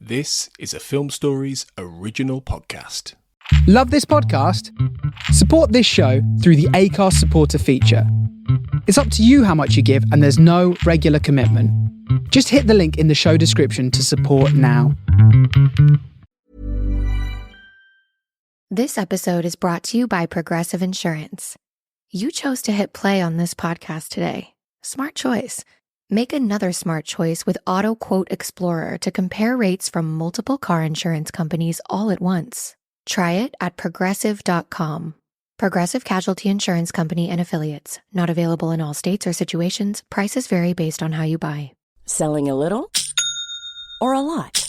This is a Film Stories original podcast. Love this podcast? Support this show through the Acast supporter feature. It's up to you how much you give, and there's no regular commitment. Just hit the link in the show description to support now. This episode is brought to you by Progressive Insurance. You chose to hit play on this podcast today. Smart choice. Make another smart choice with Auto Quote Explorer to compare rates from multiple car insurance companies all at once. Try it at progressive.com. Progressive Casualty Insurance Company and Affiliates. Not available in all states or situations. Prices vary based on how you buy. Selling a little or a lot?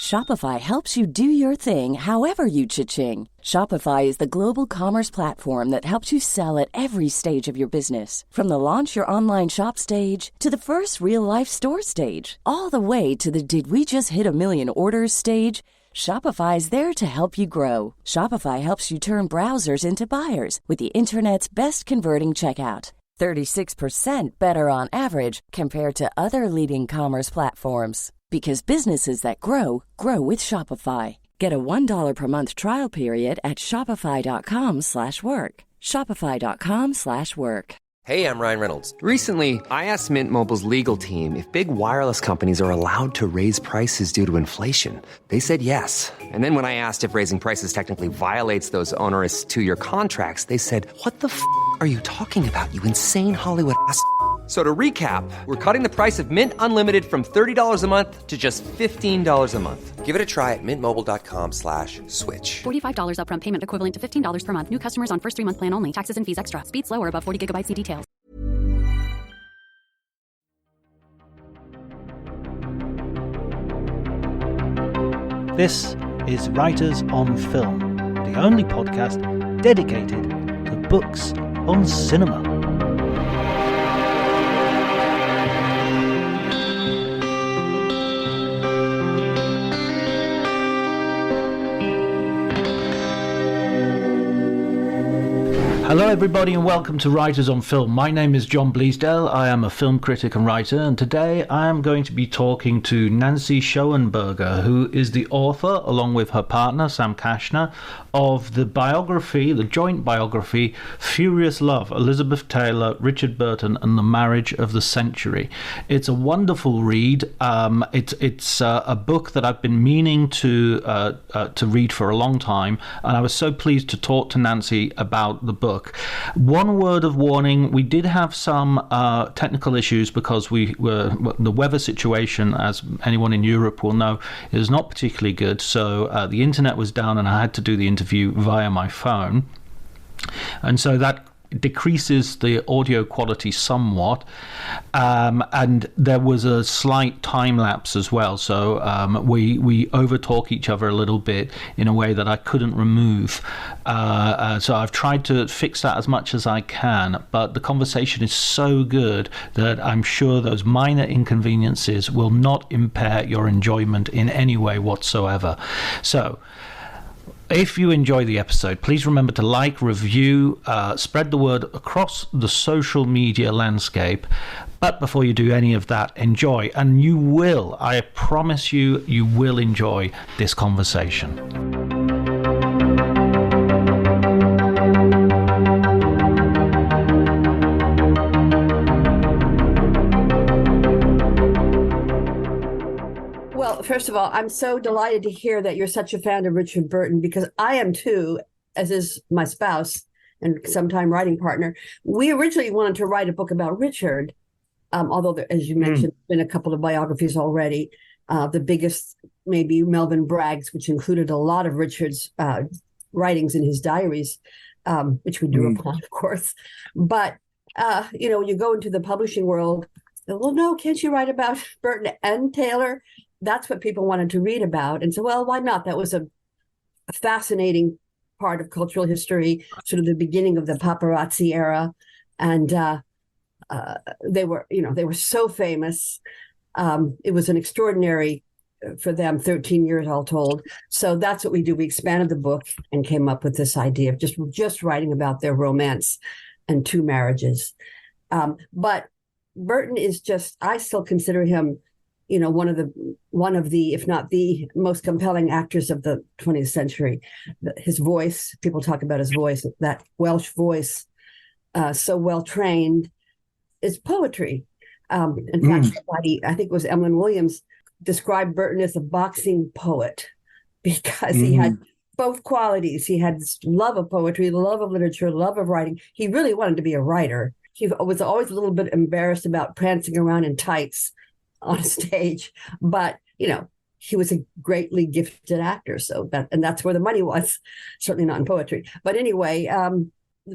Shopify helps you do your thing however you cha-ching. Shopify is the global commerce platform that helps you sell at every stage of your business. From the launch your online shop stage to the first real-life store stage, all the way to the did we just hit a million orders stage. Shopify is there to help you grow. Shopify helps you turn browsers into buyers with the internet's best converting checkout. 36% better on average compared to other leading commerce platforms. Because businesses that grow, grow with Shopify. Get a $1 per month trial period at shopify.com/work. Shopify.com/work. Hey, I'm Ryan Reynolds. Recently, I asked Mint Mobile's legal team if big wireless companies are allowed to raise prices due to inflation. They said yes. And then when I asked if raising prices technically violates those onerous two-year contracts, they said, "What the f*** are you talking about, you insane Hollywood ass?" So to recap, we're cutting the price of Mint Unlimited from $30 a month to just $15 a month. Give it a try at mintmobile.com/switch. $45 upfront payment equivalent to $15 per month. New customers on first 3-month plan only. Taxes and fees extra. Speed slower above 40 gigabytes. See details. This is Writers on Film, the only podcast dedicated to books on cinema. Hello everybody and welcome to Writers on Film. My name is John Bleasdale. I am a film critic and writer, and today I am going to be talking to Nancy Schoenberger, who is the author, along with her partner Sam Kashner, of the biography, the joint biography, Furious Love, Elizabeth Taylor, Richard Burton and the Marriage of the Century. It's a wonderful read. It's a book that I've been meaning to read for a long time, and I was so pleased to talk to Nancy about the book. One word of warning, we did have some technical issues because the weather situation, as anyone in Europe will know, is not particularly good. So the internet was down and I had to do the interview via my phone. And so that decreases the audio quality somewhat, and there was a slight time lapse as well, so we overtalk each other a little bit in a way that I couldn't remove, so I've tried to fix that as much as I can, but the conversation is so good that I'm sure those minor inconveniences will not impair your enjoyment in any way whatsoever. So if you enjoy the episode, please remember to like, review, spread the word across the social media landscape. But before you do any of that, enjoy. And you will, I promise you, you will enjoy this conversation. Well, first of all, I'm so delighted to hear that you're such a fan of Richard Burton, because I am too, as is my spouse and sometime writing partner. We originally wanted to write a book about Richard, although, as you mentioned, there's been a couple of biographies already. The biggest, maybe Melvin Bragg's, which included a lot of Richard's writings in his diaries, which we drew upon, of course. But, when you go into the publishing world, well, no, can't you write about Burton and Taylor? That's what people wanted to read about. And so, well, why not? That was a fascinating part of cultural history, sort of the beginning of the paparazzi era. And they were so famous. It was an extraordinary, for them, 13 years all told. So that's what we do. We expanded the book and came up with this idea of just writing about their romance and two marriages. But Burton is I still consider him one of the, if not the most compelling actors of the 20th century. His voice, people talk about his voice, that Welsh voice, so well trained, is poetry. In fact, somebody, I think it was Emlyn Williams, described Burton as a boxing poet because he had both qualities. He had this love of poetry, love of literature, love of writing. He really wanted to be a writer. He was always a little bit embarrassed about prancing around in tights on stage, but he was a greatly gifted actor. So that's where the money was, certainly not in poetry. But anyway,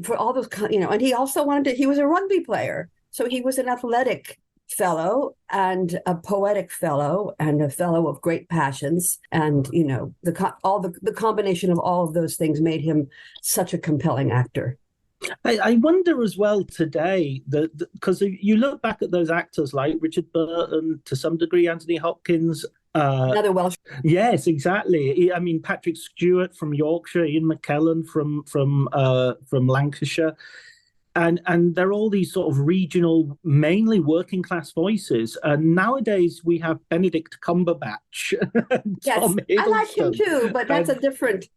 for all those, and he also he was a rugby player. So he was an athletic fellow and a poetic fellow and a fellow of great passions. And, the combination of all of those things made him such a compelling actor. I wonder as well today, because you look back at those actors like Richard Burton, to some degree Anthony Hopkins. Another Welsh. Yes, exactly. I mean, Patrick Stewart from Yorkshire, Ian McKellen from Lancashire. And they're all these sort of regional, mainly working class voices. And nowadays we have Benedict Cumberbatch. Yes, I like him too, but that's a different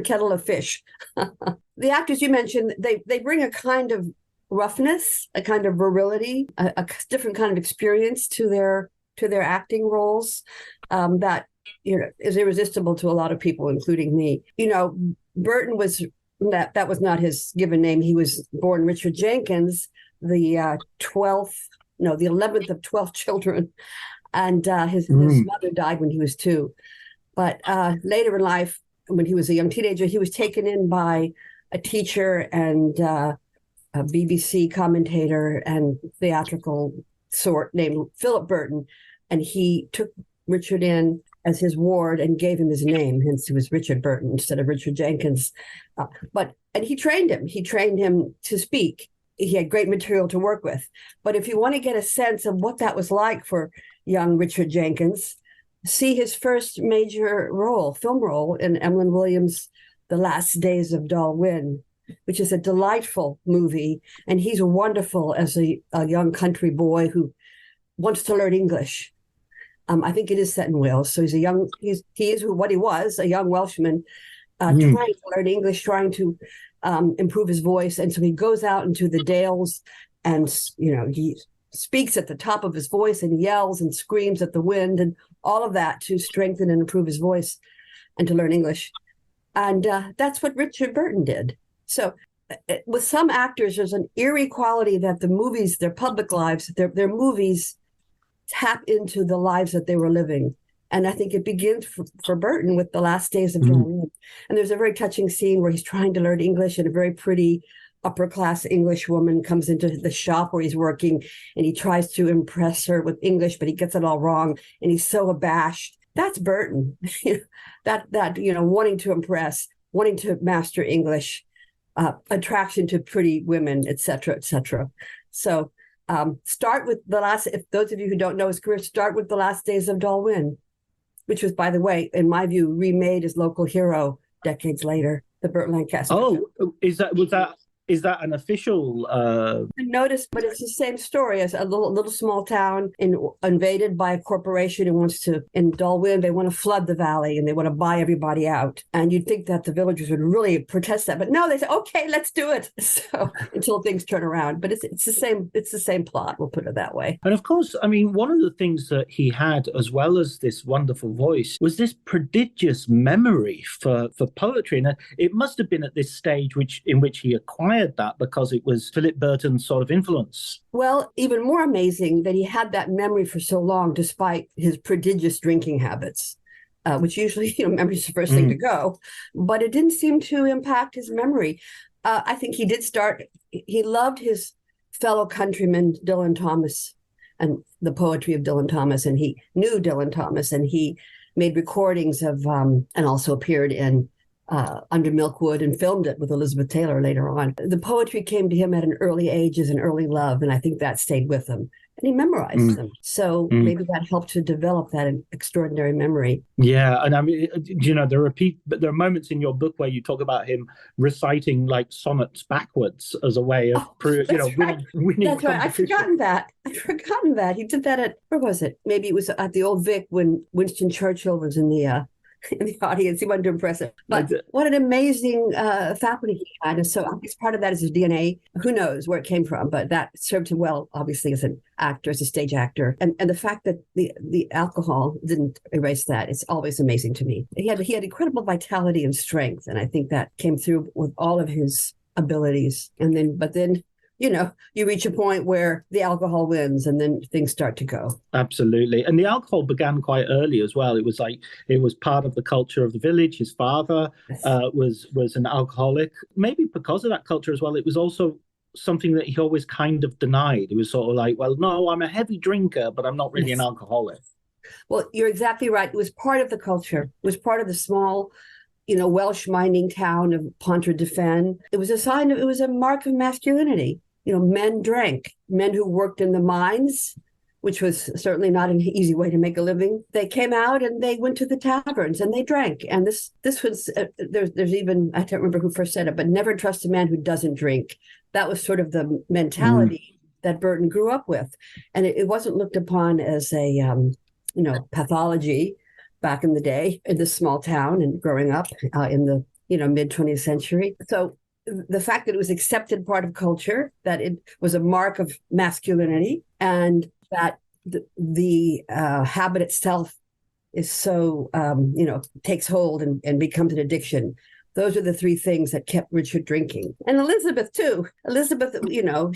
kettle of fish. The actors you mentioned, they bring a kind of roughness, a kind of virility, a different kind of experience to their acting roles that is irresistible to a lot of people, including me. Burton was. That was not his given name. He was born Richard Jenkins, the 11th of 12 children. And his mother died when he was 2. But later in life, when he was a young teenager, he was taken in by a teacher and a BBC commentator and theatrical sort named Philip Burton. And he took Richard in as his ward and gave him his name. Hence, he was Richard Burton instead of Richard Jenkins. And he trained him. He trained him to speak. He had great material to work with. But if you want to get a sense of what that was like for young Richard Jenkins, see his first major film role in Emlyn Williams' The Last Days of Dol Wynn, which is a delightful movie. And he's wonderful as a young country boy who wants to learn English. I think it is set in Wales. So he is what he was, a young Welshman, trying to learn English, trying to improve his voice. And so he goes out into the dales and, he speaks at the top of his voice and yells and screams at the wind and all of that to strengthen and improve his voice and to learn English. And that's what Richard Burton did. So with some actors, there's an eerie quality that the movies, their public lives, their movies tap into the lives that they were living. And I think it begins for Burton with The Last Days of Dol Wynn. And there's a very touching scene where he's trying to learn English, and a very pretty upper-class English woman comes into the shop where he's working, and he tries to impress her with English, but he gets it all wrong, and he's so abashed. That's Burton. that wanting to impress, wanting to master English, attraction to pretty women, et cetera, et cetera. So start with if those of you who don't know his career, start with The Last Days of Dol Wynn, which was, by the way, in my view, remade as Local Hero decades later, the Burt Lancaster. Oh, is that an official? I noticed, but it's the same story as a little small town invaded by a corporation who wants to, in Dol Wynn, they want to flood the valley and they want to buy everybody out. And you'd think that the villagers would really protest that, but no, they say, okay, let's do it. So until things turn around, but it's the same plot. We'll put it that way. And of course, I mean, one of the things that he had, as well as this wonderful voice, was this prodigious memory for poetry. And it must have been at this stage in which he acquired that, because it was Philip Burton's sort of influence. Well, even more amazing that he had that memory for so long, despite his prodigious drinking habits, which usually, memory is the first thing to go. But it didn't seem to impact his memory. I think he loved his fellow countryman, Dylan Thomas, and the poetry of Dylan Thomas. And he knew Dylan Thomas, and he made recordings of, and also appeared in Under Milkwood and filmed it with Elizabeth Taylor later on. The poetry came to him at an early age as an early love, and I think that stayed with him. and he memorized them. So maybe that helped to develop that extraordinary memory. Yeah, and I mean, there are moments in your book where you talk about him reciting like sonnets backwards as a way of winning. That's right. I'd forgotten that. He did that at, where was it? Maybe it was at the Old Vic when Winston Churchill was in the audience. He wanted to impress it. But what an amazing faculty he had. And so I guess part of that is his DNA. Who knows where it came from, but that served him well, obviously, as an actor, as a stage actor. And the fact that the alcohol didn't erase that, it's always amazing to me. He had incredible vitality and strength. And I think that came through with all of his abilities. But then, you reach a point where the alcohol wins and then things start to go. Absolutely. And the alcohol began quite early as well. It was part of the culture of the village. His father was an alcoholic. Maybe because of that culture as well, it was also something that he always kind of denied. He was sort of like, well, no, I'm a heavy drinker, but I'm not really an alcoholic. Well, you're exactly right. It was part of the culture. It was part of the small Welsh mining town of Pontrydyfen. It was a mark of masculinity. Men drank. Men who worked in the mines, which was certainly not an easy way to make a living. They came out and they went to the taverns and they drank. And this was, there's even, I don't remember who first said it, but never trust a man who doesn't drink. That was sort of the mentality that Burton grew up with. And it wasn't looked upon as a, pathology back in the day in this small town and growing up in the, mid 20th century. So the fact that it was accepted part of culture, that it was a mark of masculinity, and that the habit itself is so, takes hold and becomes an addiction. Those are the three things that kept Richard drinking. And Elizabeth, too. Elizabeth,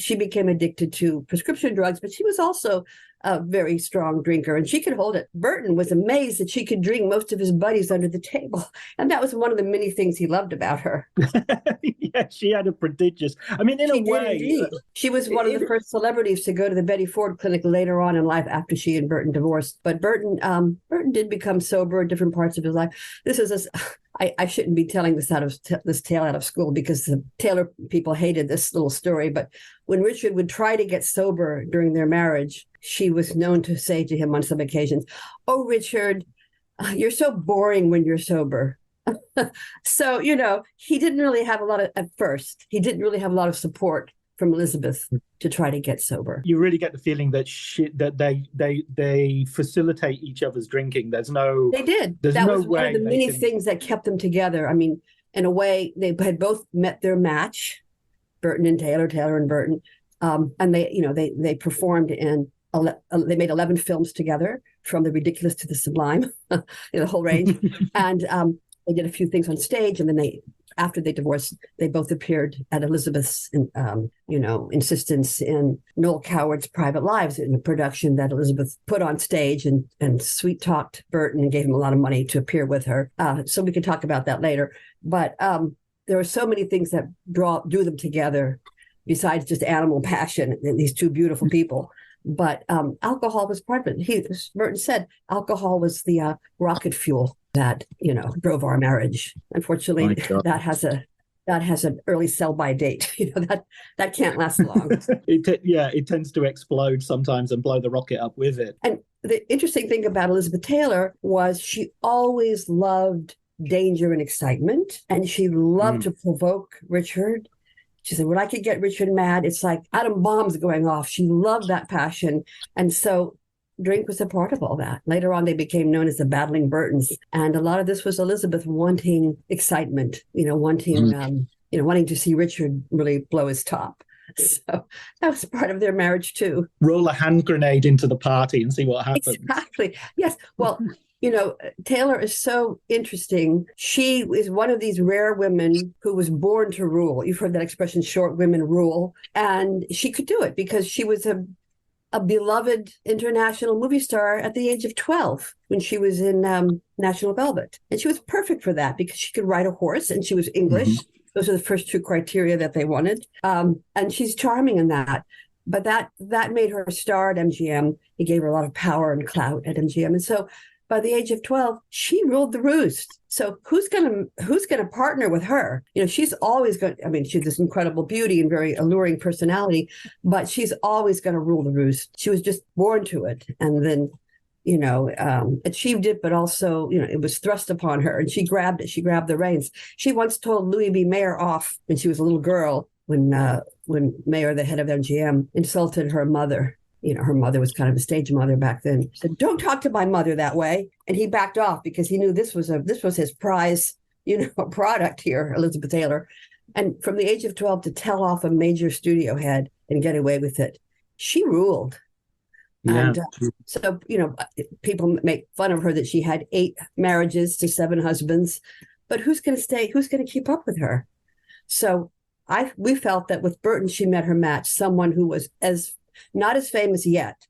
she became addicted to prescription drugs, but she was also a very strong drinker, and she could hold it. Burton was amazed that she could drink most of his buddies under the table. And that was one of the many things he loved about her. Yeah, she had a prodigious, in a way. She was one of the first celebrities to go to the Betty Ford Clinic later on in life after she and Burton divorced. But Burton did become sober in different parts of his life. I shouldn't be telling this tale out of school because the Taylor people hated this little story. But when Richard would try to get sober during their marriage, she was known to say to him on some occasions, "Oh, Richard, you're so boring when you're sober." So, he didn't really have at first, he didn't really have a lot of support from Elizabeth to try to get sober. You really get the feeling that they facilitate each other's drinking. They did. That was one of the many things that kept them together. In a way, they had both met their match, Burton and Taylor, Taylor and Burton, and they performed they made 11 films together, from the ridiculous to the sublime, the whole range, and they did a few things on stage, and then after they divorced, they both appeared at Elizabeth's, insistence in Noël Coward's Private Lives, in a production that Elizabeth put on stage and sweet-talked Burton and gave him a lot of money to appear with her. So we can talk about that later. But there are so many things that drew them together besides just animal passion and these two beautiful people. But alcohol was part of it. Burton said alcohol was the rocket fuel that drove our marriage. Unfortunately, that has an early sell-by date. That can't last long. It tends to explode sometimes and blow the rocket up with it. And the interesting thing about Elizabeth Taylor was she always loved danger and excitement, and she loved to provoke Richard. She said, when I could get Richard mad, it's like atom bombs going off. She loved that passion. And so drink was a part of all that. Later on, they became known as the Battling Burtons. And a lot of this was Elizabeth wanting excitement, wanting to see Richard really blow his top. So that was part of their marriage, too. Roll a hand grenade into the party and see what happens. Exactly. Yes. Well, Taylor is so interesting. She is one of these rare women who was born to rule. You've heard that expression, short women rule. And she could do it because she was a beloved international movie star at the age of 12 when she was in National Velvet. And she was perfect for that because she could ride a horse and she was English. Mm-hmm. Those are the first two criteria that they wanted. And she's charming in that. But that made her a star at MGM. It gave her a lot of power and clout at MGM. And so by the age of 12, she ruled the roost. So who's gonna partner with her? She's always going. I mean, she's this incredible beauty and very alluring personality, but she's always going to rule the roost. She was just born to it, and then, achieved it, but also, it was thrust upon her, and she grabbed it. She grabbed the reins. She once told Louis B. Mayer off when she was a little girl, when Mayer, the head of MGM, insulted her mother. Her mother was kind of a stage mother back then. She said, "Don't talk to my mother that way." And he backed off because he knew this was his prize, product here, Elizabeth Taylor. And from the age of 12 to tell off a major studio head and get away with it, she ruled. Yeah. And so, people make fun of her that she had 8 marriages to 7 husbands, but who's going to stay? Who's going to keep up with her? So we felt that with Burton, she met her match, someone who was not as famous yet,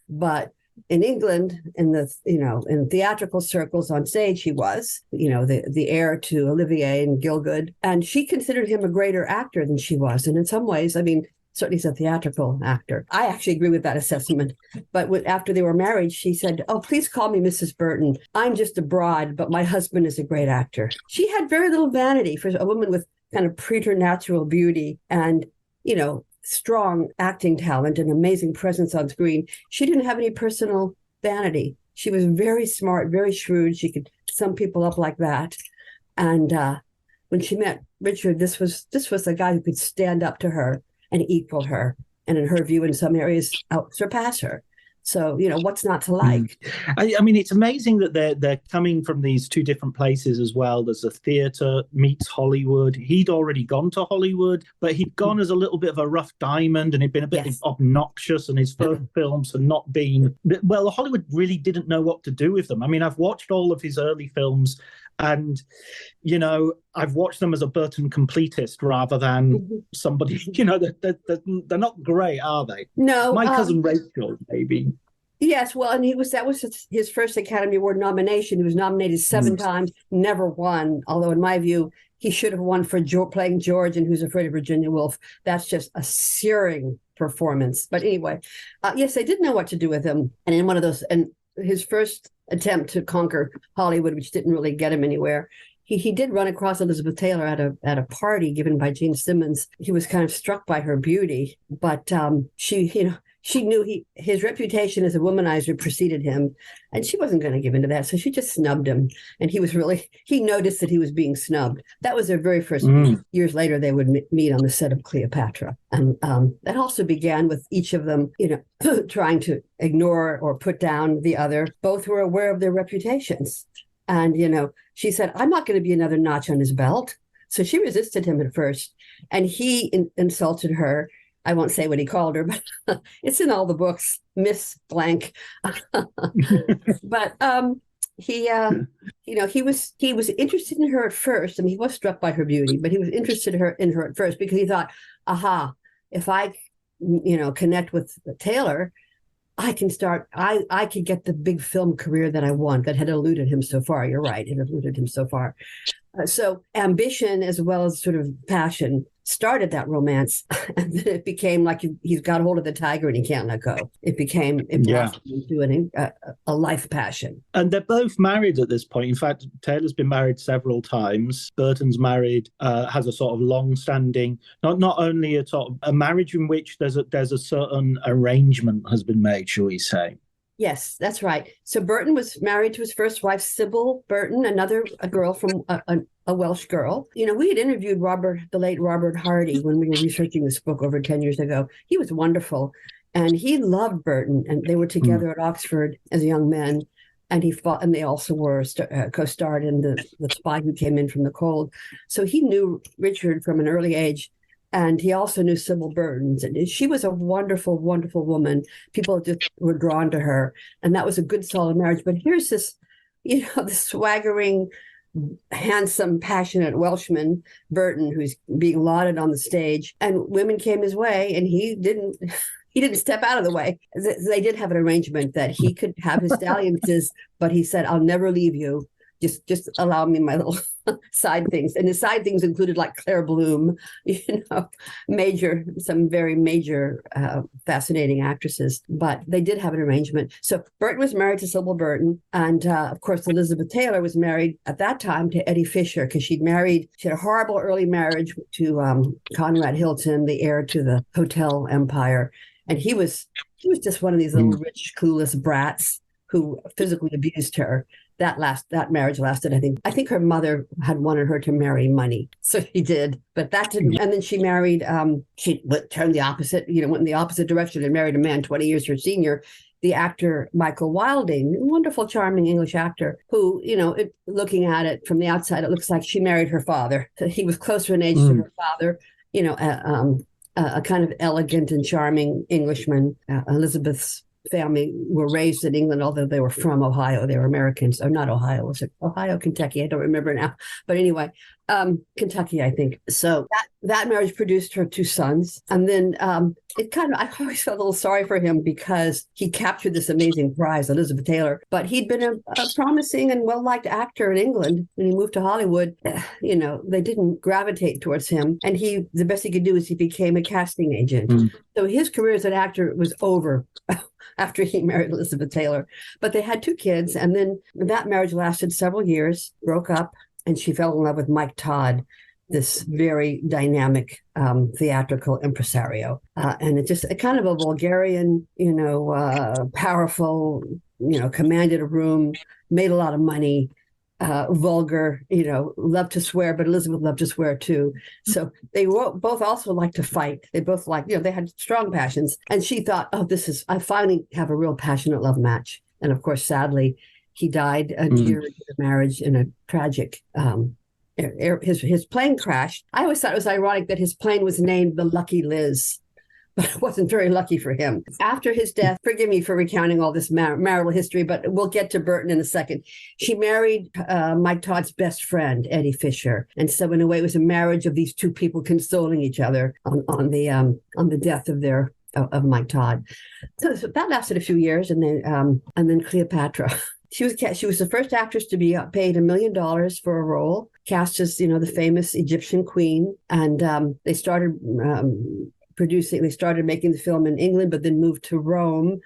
but in England, in theatrical circles on stage, he was, the heir to Olivier and Gielgud, and she considered him a greater actor than she was. And in some ways, I mean, certainly he's a theatrical actor. I actually agree with that assessment. But after they were married, she said, "Oh, please call me Mrs. Burton. I'm just a broad, but my husband is a great actor." She had very little vanity for a woman with kind of preternatural beauty and, strong acting talent and amazing presence on screen. She didn't have any personal vanity. She was very smart, very shrewd. She could sum people up like that. And when she met Richard, this was a guy who could stand up to her and equal her, and in her view, in some areas, surpass her. So, what's not to like? I mean, it's amazing that they're coming from these 2 different places as well. There's a theatre meets Hollywood. He'd already gone to Hollywood, but he'd gone as a little bit of a rough diamond, and he'd been a bit obnoxious, and his first films had not been... Well, Hollywood really didn't know what to do with them. I mean, I've watched all of his early films, and, I've watched them as a Burton completist rather than somebody, they're not great, are they? No. My Cousin Rachel, maybe. Yes, well, and that was his first Academy Award nomination. He was nominated 7 times, never won. Although, in my view, he should have won for playing George in Who's Afraid of Virginia Woolf. That's just a searing performance. But anyway, yes, they didn't know what to do with him. And in one of those, and his first attempt to conquer Hollywood, which didn't really get him anywhere, he did run across Elizabeth Taylor at a party given by Gene Simmons. He was kind of struck by her beauty, but she knew his reputation as a womanizer preceded him, and she wasn't going to give into that. So she just snubbed him, and he noticed that he was being snubbed. That was their very first meeting. Years later, they would meet on the set of Cleopatra. And that also began with each of them, trying to ignore or put down the other. Both were aware of their reputations. And, she said, "I'm not going to be another notch on his belt." So she resisted him at first, and he insulted her. I won't say what he called her, but it's in all the books, Miss Blank. But he was interested in her at first. I mean, he was struck by her beauty, but he was interested in her at first because he thought, "Aha, if I, connect with Taylor, I can start. I could get the big film career that I want." That had eluded him so far. You're right; it eluded him so far. So ambition, as well as sort of passion, started that romance, and then it became like he's got hold of the tiger and he can't let go. It became into a life passion. And they're both married at this point. In fact, Taylor's been married several times. Burton's married, has a sort of long-standing, not only a sort of a marriage in which there's a certain arrangement has been made, shall we say? Yes, that's right. So Burton was married to his first wife, Sybil Burton, a girl from a Welsh girl. We had interviewed the late Robert Hardy when we were researching this book over 10 years ago. He was wonderful, and he loved Burton, and they were together at Oxford as young men. And he fought, and they also were co-starred in the Spy Who Came In from the Cold. So he knew Richard from an early age. And he also knew Sybil Burton. And she was a wonderful, wonderful woman. People just were drawn to her. And that was a good, solid marriage. But here's this, the swaggering, handsome, passionate Welshman, Burton, who's being lauded on the stage. And women came his way, and he didn't step out of the way. They did have an arrangement that he could have his dalliances, but he said, "I'll never leave you." just allow me my little side things. And the side things included like Claire Bloom, some very major, fascinating actresses. But they did have an arrangement. So Burton was married to Sybil Burton. And of course, Elizabeth Taylor was married at that time to Eddie Fisher, because she had a horrible early marriage to Conrad Hilton, the heir to the hotel empire. And he was just one of these little rich, clueless brats who physically abused her. That marriage lasted, I think her mother had wanted her to marry money. So she did, but that didn't. And then she married, she turned the opposite, went in the opposite direction and married a man 20 years her senior, the actor Michael Wilding, wonderful, charming English actor who, looking at it from the outside, it looks like she married her father. He was closer in age to her father, a kind of elegant and charming Englishman. Elizabeth's family were raised in England, although they were from Ohio. They were Americans. Or not Ohio. Was it Ohio, Kentucky? I don't remember now. But anyway, Kentucky, I think. So that marriage produced her 2 sons. And then I always felt a little sorry for him because he captured this amazing prize, Elizabeth Taylor. But he'd been a promising and well-liked actor in England. When he moved to Hollywood, they didn't gravitate towards him. And the best he could do is he became a casting agent. So his career as an actor was over after he married Elizabeth Taylor. But they had 2 kids, and then that marriage lasted several years, broke up, and she fell in love with Mike Todd, this very dynamic theatrical impresario. And it kind of a vulgarian, powerful, commanded a room, made a lot of money, vulgar, loved to swear, but Elizabeth loved to swear too. So they both also liked to fight. They both they had strong passions. And she thought, I finally have a real passionate love match. And of course, sadly, he died a year into the marriage in a tragic, his plane crashed. I always thought it was ironic that his plane was named the Lucky Liz, but it wasn't very lucky for him. After his death, forgive me for recounting all this marital history, but we'll get to Burton in a second. She married Mike Todd's best friend, Eddie Fisher. And so in a way, it was a marriage of these 2 people consoling each other on the death of Mike Todd. So that lasted a few years. And then Cleopatra. She was the first actress to be paid $1 million for a role, cast as, the famous Egyptian queen. And they started making the film in England, but then moved to Rome,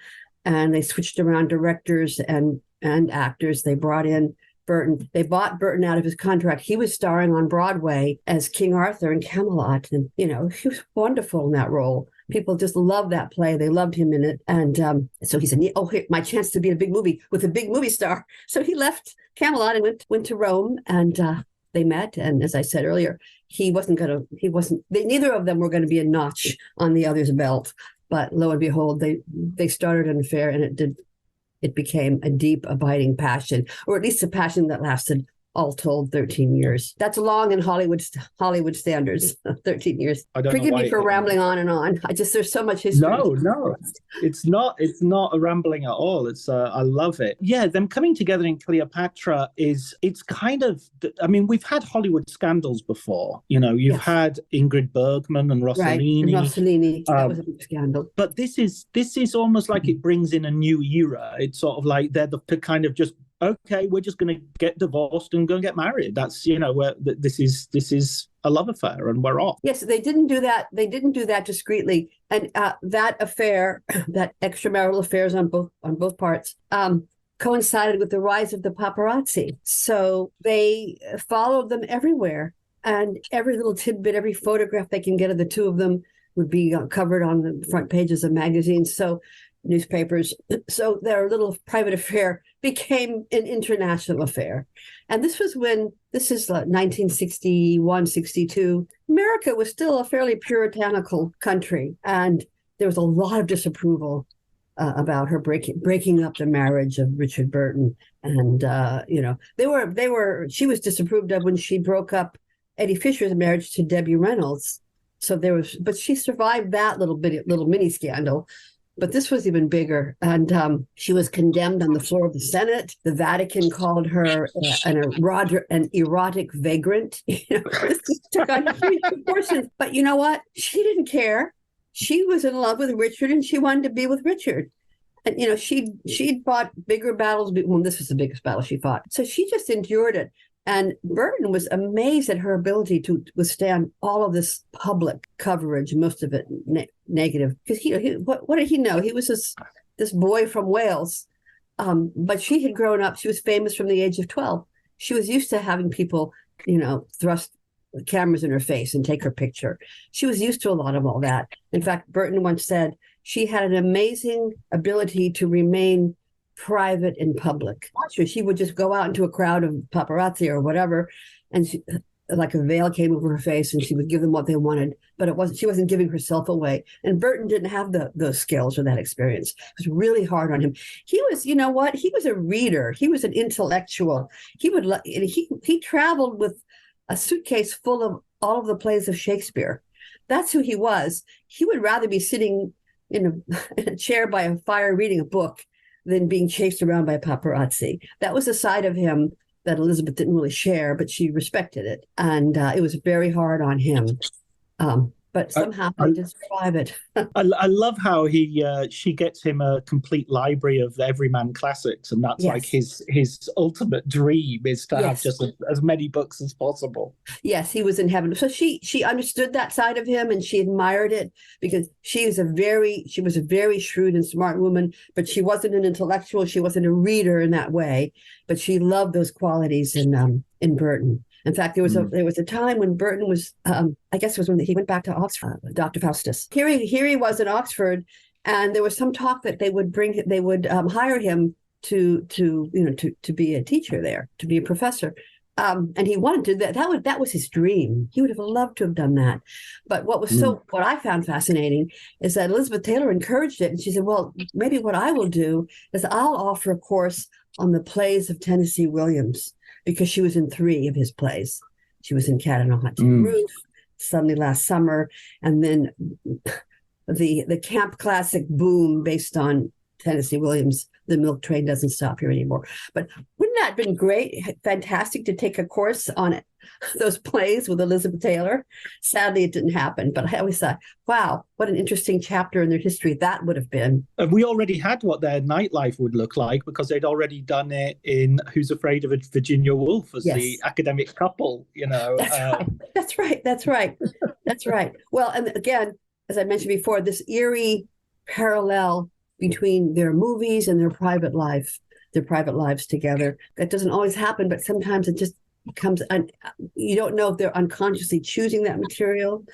and they switched around directors and actors. They brought in Burton. They bought Burton out of his contract. He was starring on Broadway as King Arthur in Camelot. And, he was wonderful in that role. People just loved that play. They loved him in it. And so he said, here, my chance to be in a big movie with a big movie star. So he left Camelot and went to Rome, and they met. And as I said earlier, neither of them were going to be a notch on the other's belt. But lo and behold, they started an affair, and it became a deep, abiding passion, or at least a passion that lasted, all told, 13 years. That's long in Hollywood standards, 13 years. Forgive me for rambling on and on. There's so much history. No, it's not a rambling at all. I love it. Yeah, them coming together in Cleopatra it's kind of, we've had Hollywood scandals before. You've had Ingrid Bergman and Rossellini. Right, and Rossellini. That was a big scandal. But this is almost like it brings in a new era. It's sort of like they're the kind of just, okay, we're just going to get divorced and go and get married. That's, where this is a love affair and we're off. Yes, they didn't do that. They didn't do that discreetly. And that affair, that extramarital affairs on both parts, coincided with the rise of the paparazzi. So they followed them everywhere. And every little tidbit, every photograph they can get of the 2 of them would be covered on the front pages of magazines. So newspapers. So their little private affair became an international affair. And this is 1961, 62. America was still a fairly puritanical country. And there was a lot of disapproval about her breaking up the marriage of Richard Burton. And, she was disapproved of when she broke up Eddie Fisher's marriage to Debbie Reynolds. So but she survived that little mini scandal. But this was even bigger. And she was condemned on the floor of the Senate. The Vatican called her an erotic vagrant. This took on huge proportions. But you know what? She didn't care. She was in love with Richard, and she wanted to be with Richard. And, she'd fought bigger battles. Well, this was the biggest battle she fought. So she just endured it. And Burton was amazed at her ability to withstand all of this public coverage, most of it negative. Because what did he know? He was this boy from Wales. But she had grown up. She was famous from the age of 12. She was used to having people, thrust cameras in her face and take her picture. She was used to a lot of all that. In fact, Burton once said she had an amazing ability to remain private in public. She would just go out into a crowd of paparazzi or whatever, and like a veil came over her face, and she would give them what they wanted. But she wasn't giving herself away. And Burton didn't have those skills or that experience. It was really hard on him. He was, he was a reader. He was an intellectual. He traveled with a suitcase full of all of the plays of Shakespeare. That's who he was. He would rather be sitting in a chair by a fire reading a book than being chased around by paparazzi. That was a side of him that Elizabeth didn't really share, but she respected it. And it was very hard on him. But somehow he did survive it. I love how she gets him a complete library of everyman classics, and that's like his ultimate dream is to have just as many books as possible. Yes, he was in heaven. So she understood that side of him, and she admired it because she was a very shrewd and smart woman, but she wasn't an intellectual. She wasn't a reader in that way, but she loved those qualities in Burton. In fact, there was a time when Burton was, I guess it was when he went back to Oxford, Dr. Faustus. Here he was in Oxford, and there was some talk that they would hire him to be a teacher there, to be a professor. And he wanted to do that. That was his dream. He would have loved to have done that. But what I found fascinating is that Elizabeth Taylor encouraged it, and she said, well, maybe what I will do is I'll offer a course on the plays of Tennessee Williams, because she was in 3 of his plays. She was in Cat on a Hot Tin Roof, Suddenly Last Summer, and then the camp classic Boom, based on Tennessee Williams, The Milk Train Doesn't Stop Here Anymore. But wouldn't that have been great, fantastic to take a course on those plays with Elizabeth Taylor? Sadly, it didn't happen, but I always thought, wow, what an interesting chapter in their history that would have been. We already had what their nightlife would look like because they'd already done it in Who's Afraid of Virginia Woolf as the academic couple, That's right. Well, and again, as I mentioned before, this eerie parallel between their movies and their private lives together. That doesn't always happen, but sometimes it just comes, you don't know if they're unconsciously choosing that material.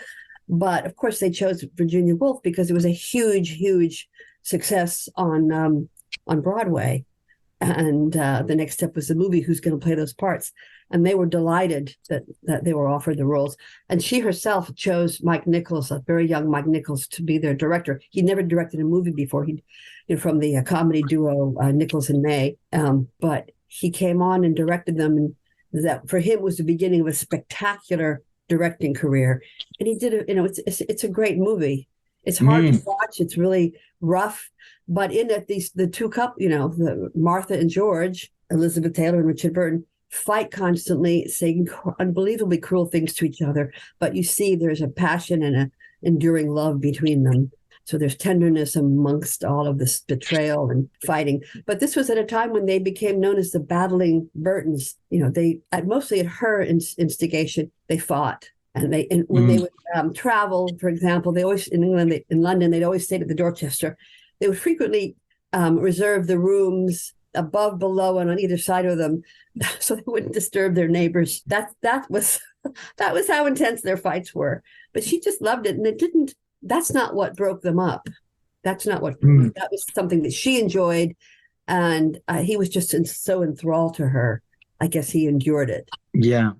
But of course, they chose Virginia Woolf because it was a huge, huge success on Broadway. And the next step was the movie, who's going to play those parts. And they were delighted that they were offered the roles. And she herself chose Mike Nichols, a very young Mike Nichols, to be their director. He never directed a movie before. From the comedy duo Nichols and May. But he came on and directed them. And that for him was the beginning of a spectacular directing career. And he did it, it's a great movie. It's hard to watch. It's really rough. But in it, the two couple, the Martha and George, Elizabeth Taylor and Richard Burton, fight constantly, saying unbelievably cruel things to each other. But you see there's a passion and an enduring love between them. So there's tenderness amongst all of this betrayal and fighting. But this was at a time when they became known as the battling Burtons. Mostly at her instigation, they fought. And when they would travel, for example, they always in London, they'd always stay at the Dorchester. They would frequently reserve the rooms above, below, and on either side of them, so they wouldn't disturb their neighbors. That was how intense their fights were. But she just loved it, and it didn't. That's not what broke them up. That was something that she enjoyed, and he was just so enthralled to her. I guess he endured it. Yeah.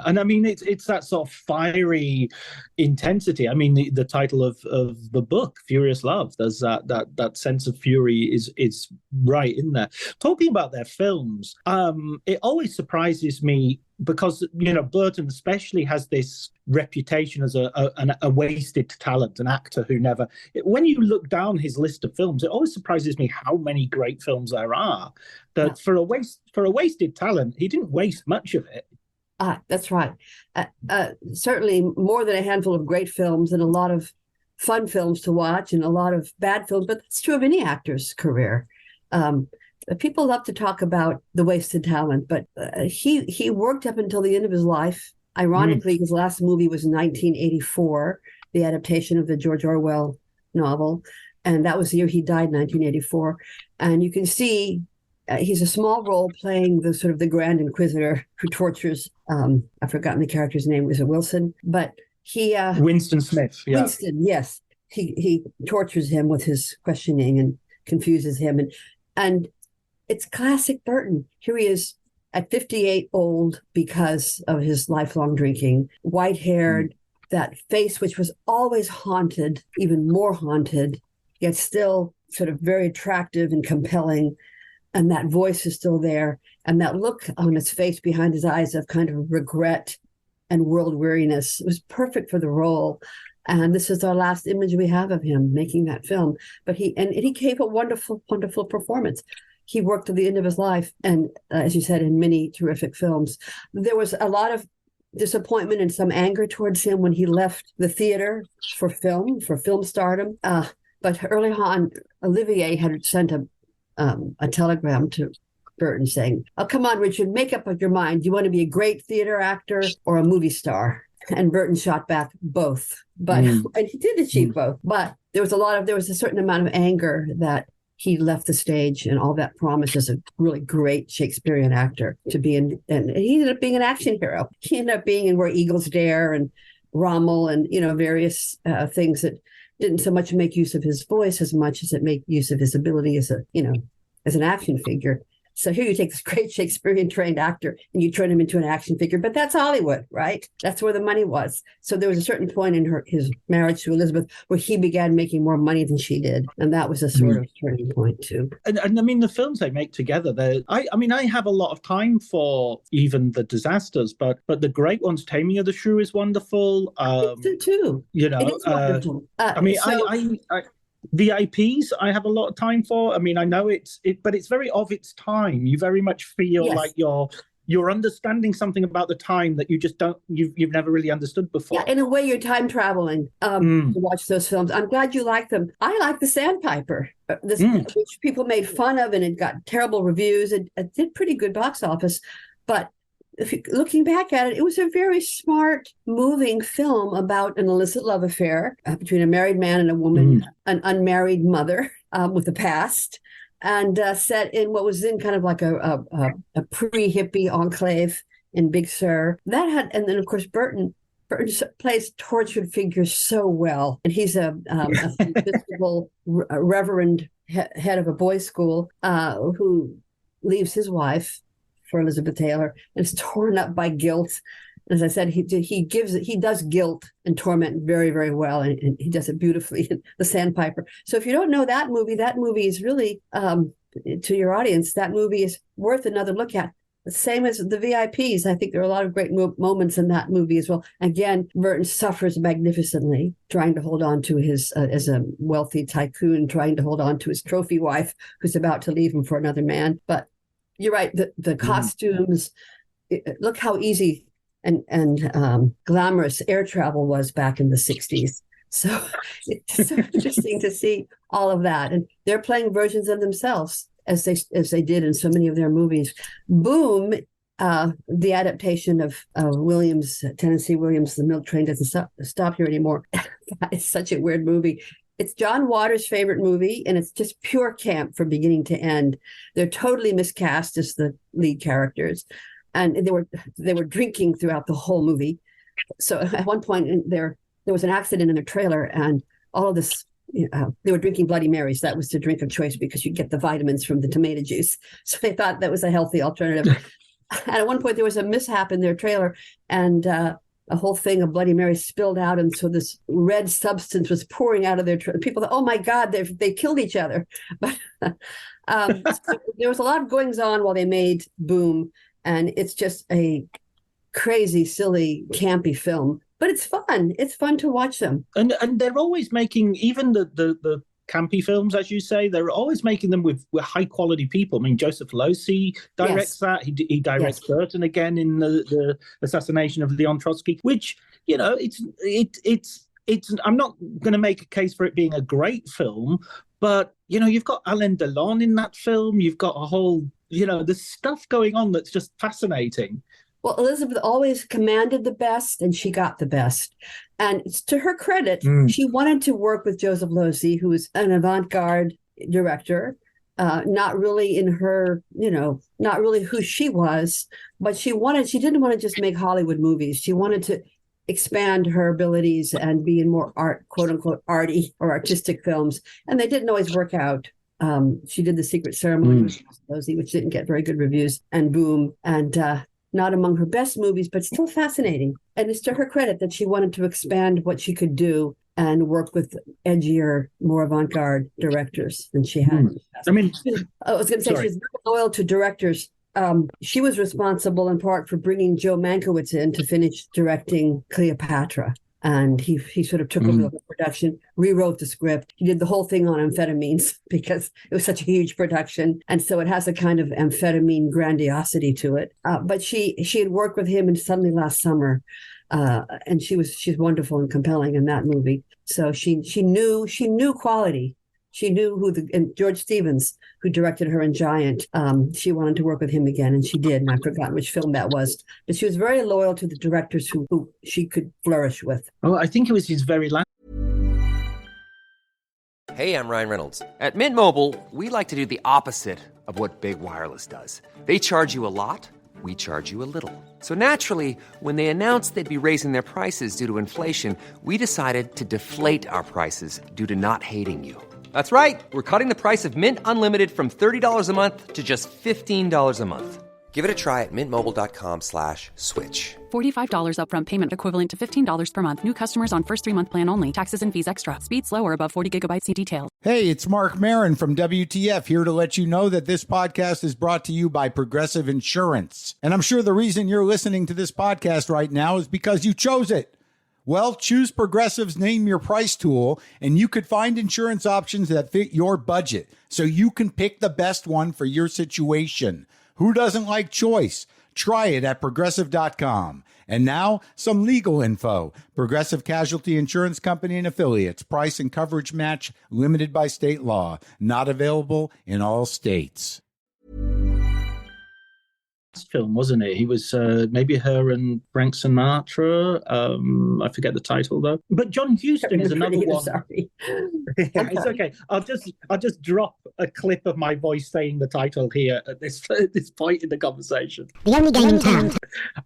And I mean, it's that sort of fiery intensity. I mean, the title of the book, Furious Love, there's that sense of fury is right in there. Talking about their films, it always surprises me because, Burton especially has this reputation as a wasted talent, an actor who never, when you look down his list of films, it always surprises me how many great films there are. That for a wasted talent, he didn't waste much of it. That's right. Certainly more than a handful of great films and a lot of fun films to watch and a lot of bad films, but that's true of any actor's career. People love to talk about the wasted talent, but he worked up until the end of his life. Ironically, his last movie was 1984, the adaptation of the George Orwell novel. And that was the year he died, 1984. And you can see he's a small role playing the sort of the Grand Inquisitor who tortures, I've forgotten the character's name, was it Wilson? But he... Winston Smith, yeah. Winston, yes. He tortures him with his questioning and confuses him. And it's classic Burton. Here he is at 58, old because of his lifelong drinking, white-haired, that face which was always haunted, even more haunted, yet still sort of very attractive and compelling. And that voice is still there. And that look on his face behind his eyes of kind of regret and world weariness was perfect for the role. And this is our last image we have of him making that film. But he gave a wonderful, wonderful performance. He worked to the end of his life. And as you said, in many terrific films. There was a lot of disappointment and some anger towards him when he left the theater for film stardom. But early on, Olivier had sent a telegram to Burton saying, "Oh, come on, Richard, make up your mind. Do you want to be a great theater actor or a movie star?" And Burton shot back both. But and he did achieve both. But there was a certain amount of anger that he left the stage and all that promise as a really great Shakespearean actor to be in. And he ended up being an action hero. He ended up being in Where Eagles Dare and Rommel and, various things that didn't so much make use of his voice as much as it made use of his ability as an action figure. So here you take this great Shakespearean trained actor and you turn him into an action figure, but that's Hollywood, right? That's where the money was. So there was a certain point in his marriage to Elizabeth where he began making more money than she did. And that was a sort of turning point too. And I mean, the films they make together, I have a lot of time for even the disasters, but the great ones, Taming of the Shrew is wonderful. I think so too. It is wonderful. VIPs, I have a lot of time for. I mean, I know but it's very of its time. You very much feel like you're understanding something about the time that you just you've never really understood before. Yeah, in a way, you're time traveling to watch those films. I'm glad you like them. I like The Sandpiper, which people made fun of, and it got terrible reviews. It did pretty good box office, but looking back at it, it was a very smart, moving film about an illicit love affair between a married man and a woman, an unmarried mother with a past, and set in what was then kind of like a pre-hippie enclave in Big Sur. And then, of course, Burton plays tortured figures so well. And he's a Episcopal reverend head of a boys' school who leaves his wife for Elizabeth Taylor and is torn up by guilt. As I said, he does guilt and torment very, very well, and he does it beautifully in The Sandpiper. So if you don't know that movie is really, to your audience, that movie is worth another look at. The same as The VIPs. I think there are a lot of great moments in that movie as well. Again, Burton suffers magnificently, trying to hold on to his, as a wealthy tycoon, trying to hold on to his trophy wife who's about to leave him for another man. But you're right, the costumes, look how easy and glamorous air travel was back in the 60s. So it's so interesting to see all of that. And they're playing versions of themselves as they did in so many of their movies. Boom, the adaptation of Tennessee Williams, The Milk Train Doesn't Stop Here Anymore. It's such a weird movie. It's John Waters' favorite movie, and it's just pure camp from beginning to end. They're totally miscast as the lead characters, and they were drinking throughout the whole movie. So at one point, there was an accident in their trailer, and all of this, they were drinking Bloody Marys. That was the drink of choice because you get the vitamins from the tomato juice. So they thought that was a healthy alternative. And at one point, there was a mishap in their trailer, and a whole thing of Bloody Mary spilled out, and so this red substance was pouring out of their people thought, oh my God, they killed each other. But so there was a lot of goings on while they made Boom, and it's just a crazy, silly, campy film. But it's fun. It's fun to watch them. And they're always making, even the campy films, as you say, they're always making them with high quality people. I mean, Joseph Losey directs that. He directs Burton again in the assassination of Leon Trotsky, which, it's I'm not going to make a case for it being a great film, but, you've got Alain Delon in that film. You've got a whole, there's stuff going on that's just fascinating. Well, Elizabeth always commanded the best, and she got the best. And to her credit, she wanted to work with Joseph Losey, who was an avant-garde director, not really in her, not really who she was, but she didn't want to just make Hollywood movies. She wanted to expand her abilities and be in more art, quote unquote, arty or artistic films. And they didn't always work out. She did The Secret Ceremony with Losey, which didn't get very good reviews, and Boom, and not among her best movies, but still fascinating. And it's to her credit that she wanted to expand what she could do and work with edgier, more avant-garde directors than she had. I was going to say, she's very loyal to directors. She was responsible in part for bringing Joe Mankiewicz in to finish directing Cleopatra. And he sort of took over the whole production, rewrote the script. He did the whole thing on amphetamines because it was such a huge production. And so it has a kind of amphetamine grandiosity to it. But she had worked with him in Suddenly Last Summer. And she's wonderful and compelling in that movie. So she knew quality. She knew and George Stevens, who directed her in Giant, she wanted to work with him again, and she did. And I've forgotten which film that was. But she was very loyal to the directors who she could flourish with. Oh, I think it was his very last. Hey, I'm Ryan Reynolds. At Mint Mobile, we like to do the opposite of what Big Wireless does. They charge you a lot. We charge you a little. So naturally, when they announced they'd be raising their prices due to inflation, we decided to deflate our prices due to not hating you. That's right. We're cutting the price of Mint Unlimited from $30 a month to just $15 a month. Give it a try at mintmobile.com/switch. $45 upfront payment equivalent to $15 per month. New customers on first 3-month plan only. Taxes and fees extra. Speed slower above 40 gigabytes. See details. Hey, it's Mark Maron from WTF here to let you know that this podcast is brought to you by Progressive Insurance. And I'm sure the reason you're listening to this podcast right now is because you chose it. Well, choose Progressive's Name Your Price tool, and you could find insurance options that fit your budget, so you can pick the best one for your situation. Who doesn't like choice? Try it at Progressive.com. And now, some legal info. Progressive Casualty Insurance Company and Affiliates. Price and coverage match limited by state law. Not available in all states. Film, wasn't it? He was maybe her and Frank Sinatra. I forget the title though. But John Huston is another one. Sorry. It's okay. I'll just drop a clip of my voice saying the title here at this point in the conversation. The only game in town.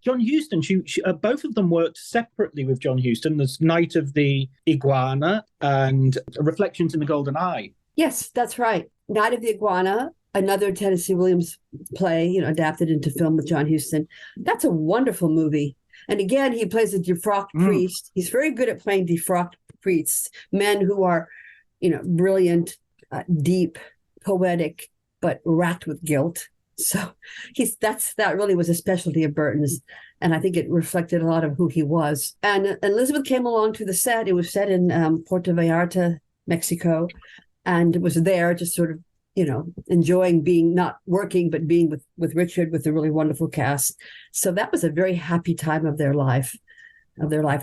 John Huston. She both of them worked separately with John Huston. There's Night of the Iguana and Reflections in the Golden Eye. Yes, that's right. Night of the Iguana. Another Tennessee Williams play, adapted into film with John Huston. That's a wonderful movie. And again, he plays a defrocked priest. He's very good at playing defrocked priests, men who are, brilliant, deep, poetic, but racked with guilt. So that really was a specialty of Burton's. And I think it reflected a lot of who he was. And Elizabeth came along to the set. It was set in Puerto Vallarta, Mexico. And it was there just sort of, enjoying being not working, but being with Richard, with a really wonderful cast. So that was a very happy time of their life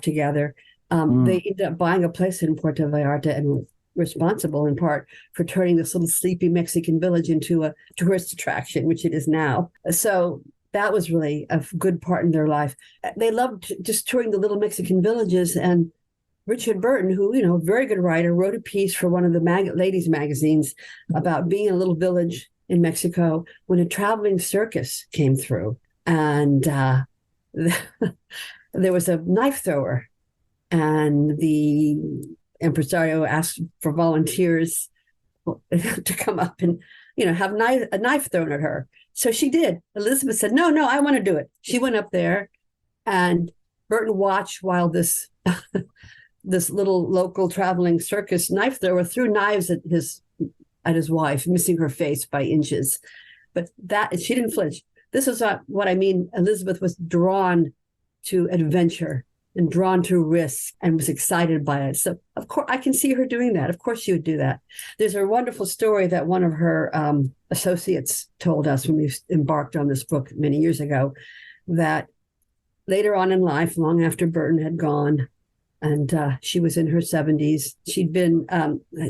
together. They ended up buying a place in Puerto Vallarta and were responsible in part for turning this little sleepy Mexican village into a tourist attraction, which it is now. So that was really a good part in their life. They loved just touring the little Mexican villages, and Richard Burton, who, a very good writer, wrote a piece for one of the ladies' magazines about being in a little village in Mexico when a traveling circus came through. And there was a knife thrower, and the impresario asked for volunteers to come up and, have a knife thrown at her. So she did. Elizabeth said, no, I want to do it. She went up there, and Burton watched while this little local traveling circus knife thrower threw knives at his wife, missing her face by inches. But she didn't flinch. This is what I mean. Elizabeth was drawn to adventure and drawn to risk and was excited by it. So, of course, I can see her doing that. Of course, she would do that. There's a wonderful story that one of her associates told us when we embarked on this book many years ago, that later on in life, long after Burton had gone, and she was in her 70s. She'd been,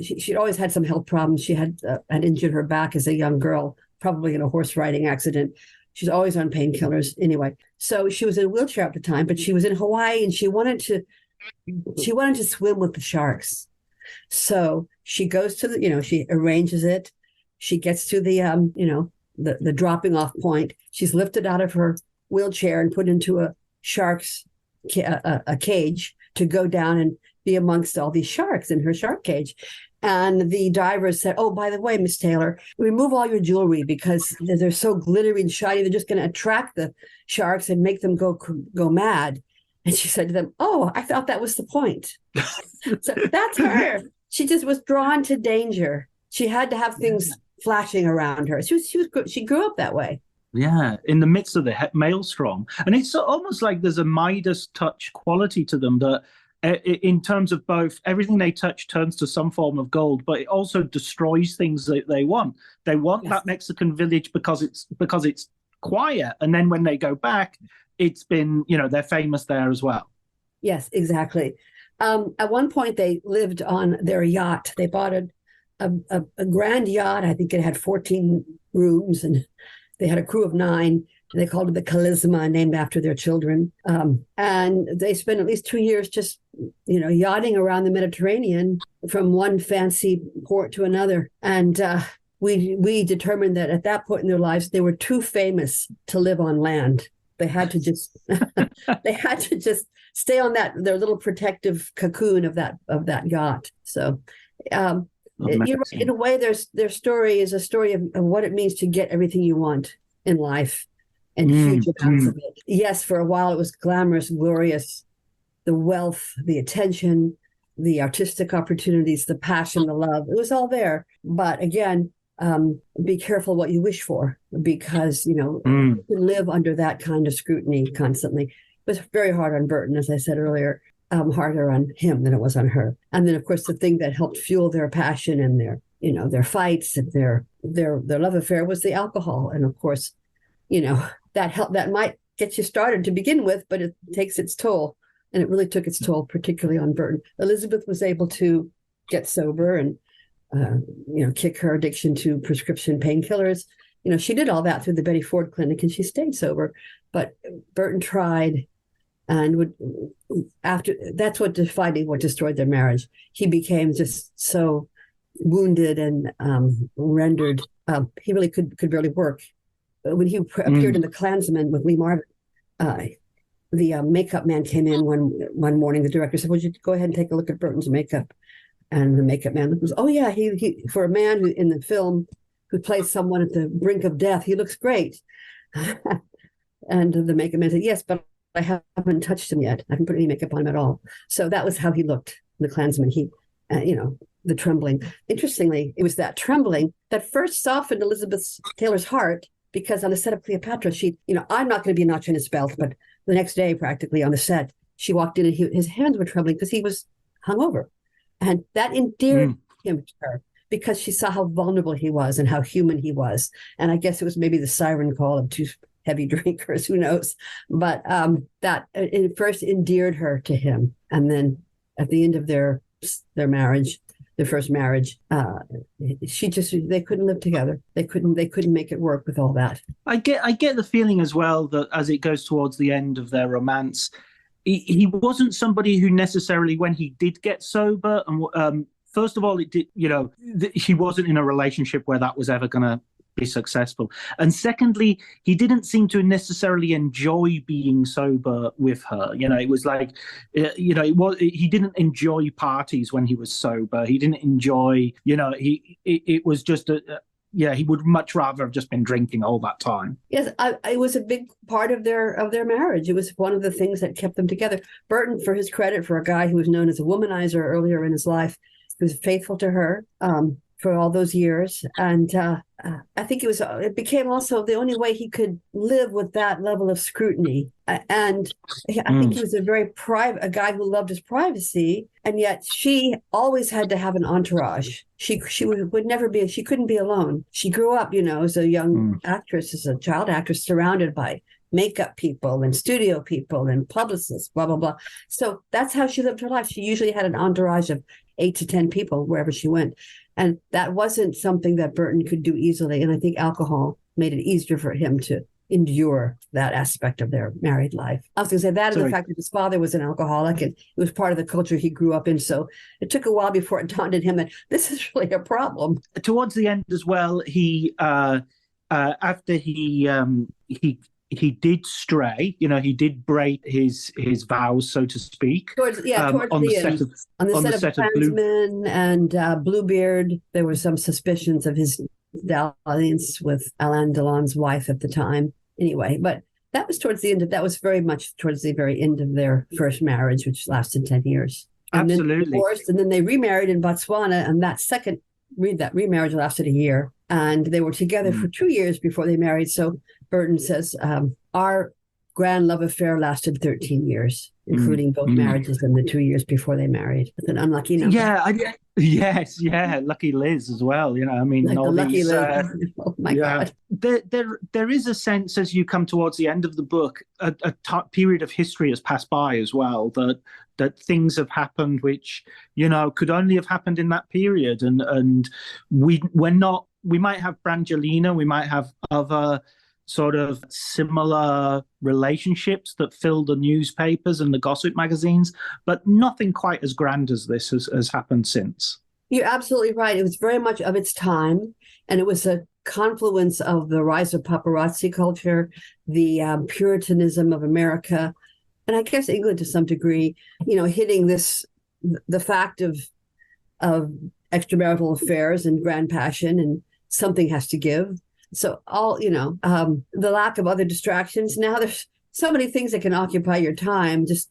she'd always had some health problems. She had injured her back as a young girl, probably in a horse riding accident. She's always on painkillers anyway. So she was in a wheelchair at the time, but she was in Hawaii and she wanted to swim with the sharks. So she goes to the, she arranges it. She gets to the, the dropping off point. She's lifted out of her wheelchair and put into a shark's a cage to go down and be amongst all these sharks in her shark cage. And the divers said, "Oh, by the way, Miss Taylor, remove all your jewelry because they're so glittery and shiny. They're just going to attract the sharks and make them go mad." And she said to them, "Oh, I thought that was the point." So that's her. She just was drawn to danger. She had to have things flashing around her. She grew up that way. Yeah, in the midst of the maelstrom. And it's almost like there's a Midas touch quality to them that in terms of both everything they touch turns to some form of gold, but it also destroys things that they want. They want that Mexican village because it's quiet. And then when they go back, it's been, they're famous there as well. Yes, exactly. At one point, they lived on their yacht. They bought a grand yacht. I think it had 14 rooms, and they had a crew of 9. They called it the Charisma, named after their children. And they spent at least 2 years just, yachting around the Mediterranean from one fancy port to another. And we determined that at that point in their lives, they were too famous to live on land. They had to just stay on their little protective cocoon of that yacht. So in a way, their story is a story of what it means to get everything you want in life. And huge amounts of it. Yes, for a while it was glamorous, glorious, the wealth, the attention, the artistic opportunities, the passion, the love. It was all there. But again, be careful what you wish for, because, you can live under that kind of scrutiny constantly. It was very hard on Burton, as I said earlier, harder on him than it was on her. And then, of course, the thing that helped fuel their passion and their fights and their love affair was the alcohol. And of course, that might get you started to begin with, but it takes its toll. And it really took its toll, particularly on Burton. Elizabeth was able to get sober and, kick her addiction to prescription painkillers. She did all that through the Betty Ford Clinic, and she stayed sober. But Burton tried, and that's what destroyed their marriage. He became just so wounded and rendered. He really could barely work. When he appeared in The Klansman with Lee Marvin, the makeup man came in one morning. The director said, "Would you go ahead and take a look at Burton's makeup?" And the makeup man was, "Oh yeah, he for a man who in the film who plays someone at the brink of death, he looks great." And the makeup man said, "Yes, but I haven't touched him yet. I haven't put any makeup on him at all." So that was how he looked in The Klansman. He, the trembling. Interestingly, it was that trembling that first softened Elizabeth Taylor's heart. Because on the set of Cleopatra, I'm not going to be a notch in his belt, but the next day, practically on the set, she walked in and his hands were trembling because he was hungover. And that endeared him to her because she saw how vulnerable he was and how human he was. And I guess it was maybe the siren call of 2 heavy drinkers, who knows? But that it first endeared her to him. And then at the end of their marriage, their first marriage, they couldn't live together. They couldn't make it work with all that. I get the feeling as well that as it goes towards the end of their romance, he wasn't somebody who necessarily, when he did get sober, and first of all, he wasn't in a relationship where that was ever going to be successful. And secondly, he didn't seem to necessarily enjoy being sober with her. It was like, he didn't enjoy parties when he was sober. He didn't enjoy, it was just he would much rather have just been drinking all that time. Yes, it was a big part of their marriage. It was one of the things that kept them together. Burton, for his credit, for a guy who was known as a womanizer earlier in his life, he was faithful to her for all those years. And I think it became also the only way he could live with that level of scrutiny. And I think he was a guy who loved his privacy. And yet she always had to have an entourage. She would never be, she couldn't be alone. She grew up, as a young actress, as a child actress, surrounded by makeup people and studio people and publicists, blah, blah, blah. So that's how she lived her life. She usually had an entourage of 8 to 10 people wherever she went. And that wasn't something that Burton could do easily. And I think alcohol made it easier for him to endure that aspect of their married life. I was going to say that, and the fact that his father was an alcoholic, and it was part of the culture he grew up in. So it took a while before it dawned on him that this is really a problem. Towards the end as well, he after he did stray, he did break his vows, so to speak. On the set of Clansman and Bluebeard, there were some suspicions of his dalliance with Alain Delon's wife at the time. Anyway, but that was that was very much towards the very end of their first marriage, which lasted 10 years. And Absolutely. Then divorced, and then they remarried in Botswana, and that remarriage lasted a year. And they were together for 2 years before they married. So Burton says, our grand love affair lasted 13 years, including both marriages and the 2 years before they married. It's an unlucky number. Lucky Liz as well. Like all lucky these. Liz. Oh my God. There is a sense as you come towards the end of the book, a period of history has passed by as well, that things have happened which could only have happened in that period, and we might have Brangelina, we might have other sort of similar relationships that fill the newspapers and the gossip magazines, but nothing quite as grand as this has happened since. You're absolutely right. It was very much of its time, and it was a confluence of the rise of paparazzi culture, the Puritanism of America, and I guess England to some degree, hitting the fact of extramarital affairs and grand passion, and something has to give. So the lack of other distractions. Now there's so many things that can occupy your time. Just,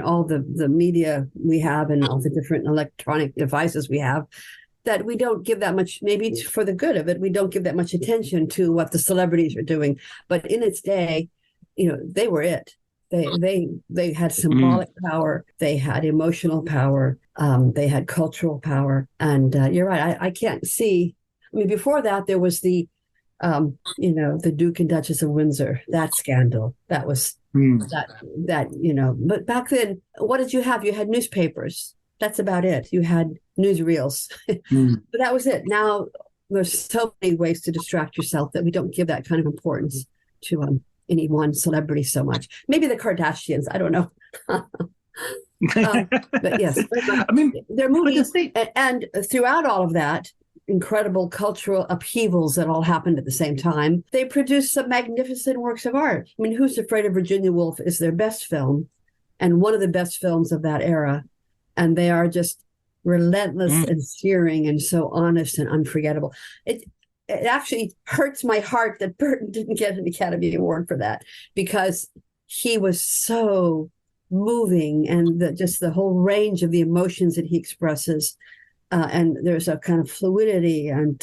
all the media we have and all the different electronic devices we have, that we don't give that much, maybe for the good of it, we don't give that much attention to what the celebrities are doing. But in its day, they were it. They had symbolic power. They had emotional power. They had cultural power. And you're right. I can't see. I mean, before that, there was the Duke and Duchess of Windsor, that scandal. That was but back then, what did you have? You had newspapers. That's about it. You had newsreels, but that was it. Now there's so many ways to distract yourself that we don't give that kind of importance to any one celebrity so much. Maybe the Kardashians, I don't know. But yes, I mean, they're movies, and throughout all of that, incredible cultural upheavals that all happened at the same time, they produced some magnificent works of art. I mean, Who's Afraid of Virginia Woolf is their best film, and one of the best films of that era. And they are just relentless and searing and so honest and unforgettable. It actually hurts my heart that Burton didn't get an Academy Award for that, because he was so moving, and just the whole range of the emotions that he expresses. And there's a kind of fluidity and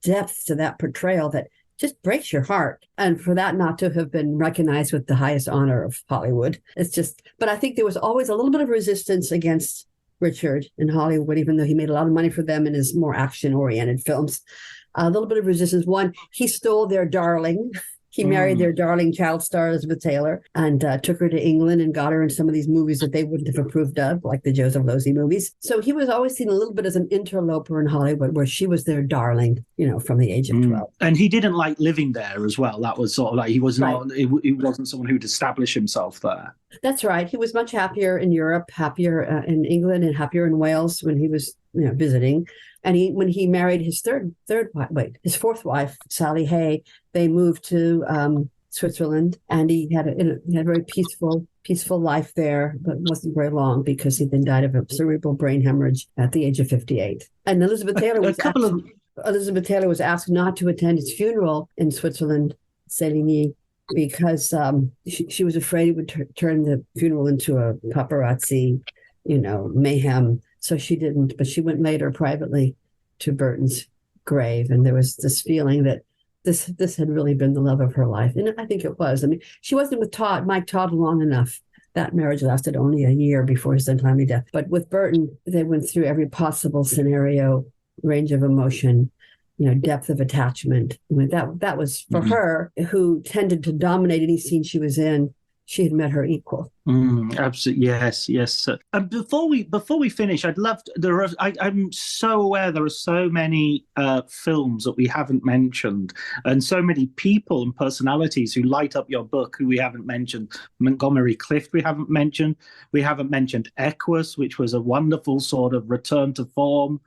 depth to that portrayal that just breaks your heart. And for that not to have been recognized with the highest honor of Hollywood, but I think there was always a little bit of resistance against Richard in Hollywood, even though he made a lot of money for them in his more action-oriented films. A little bit of resistance. One, he stole their darling. He married their darling child star, Elizabeth Taylor, and took her to England and got her in some of these movies that they wouldn't have approved of, like the Joseph Losey movies. So he was always seen a little bit as an interloper in Hollywood, where she was their darling, from the age of 12. And he didn't like living there as well. That was sort of like, he was not, he wasn't someone who'd establish himself there. That's right. He was much happier in Europe, happier in England, and happier in Wales when he was visiting. And when he married his his fourth wife, Sally Hay, they moved to Switzerland, and he had a very peaceful life there, but it wasn't very long, because he then died of a cerebral brain hemorrhage at the age of 58. And Elizabeth Taylor was asked not to attend his funeral in Switzerland, Séligny, because she was afraid it would turn the funeral into a paparazzi, mayhem. So she didn't, but she went later privately to Burton's grave. And there was this feeling that this had really been the love of her life. And I think it was. I mean, she wasn't with Mike Todd long enough. That marriage lasted only a year before his untimely death. But with Burton, they went through every possible scenario, range of emotion. depth of attachment. I mean, that was for her, who tended to dominate any scene she was in. She had met her equal. Absolutely, yes. And before we finish, I'd love to, I'm so aware there are so many films that we haven't mentioned, and so many people and personalities who light up your book who we haven't mentioned. Montgomery Clift we haven't mentioned. We haven't mentioned Equus, which was a wonderful sort of return to form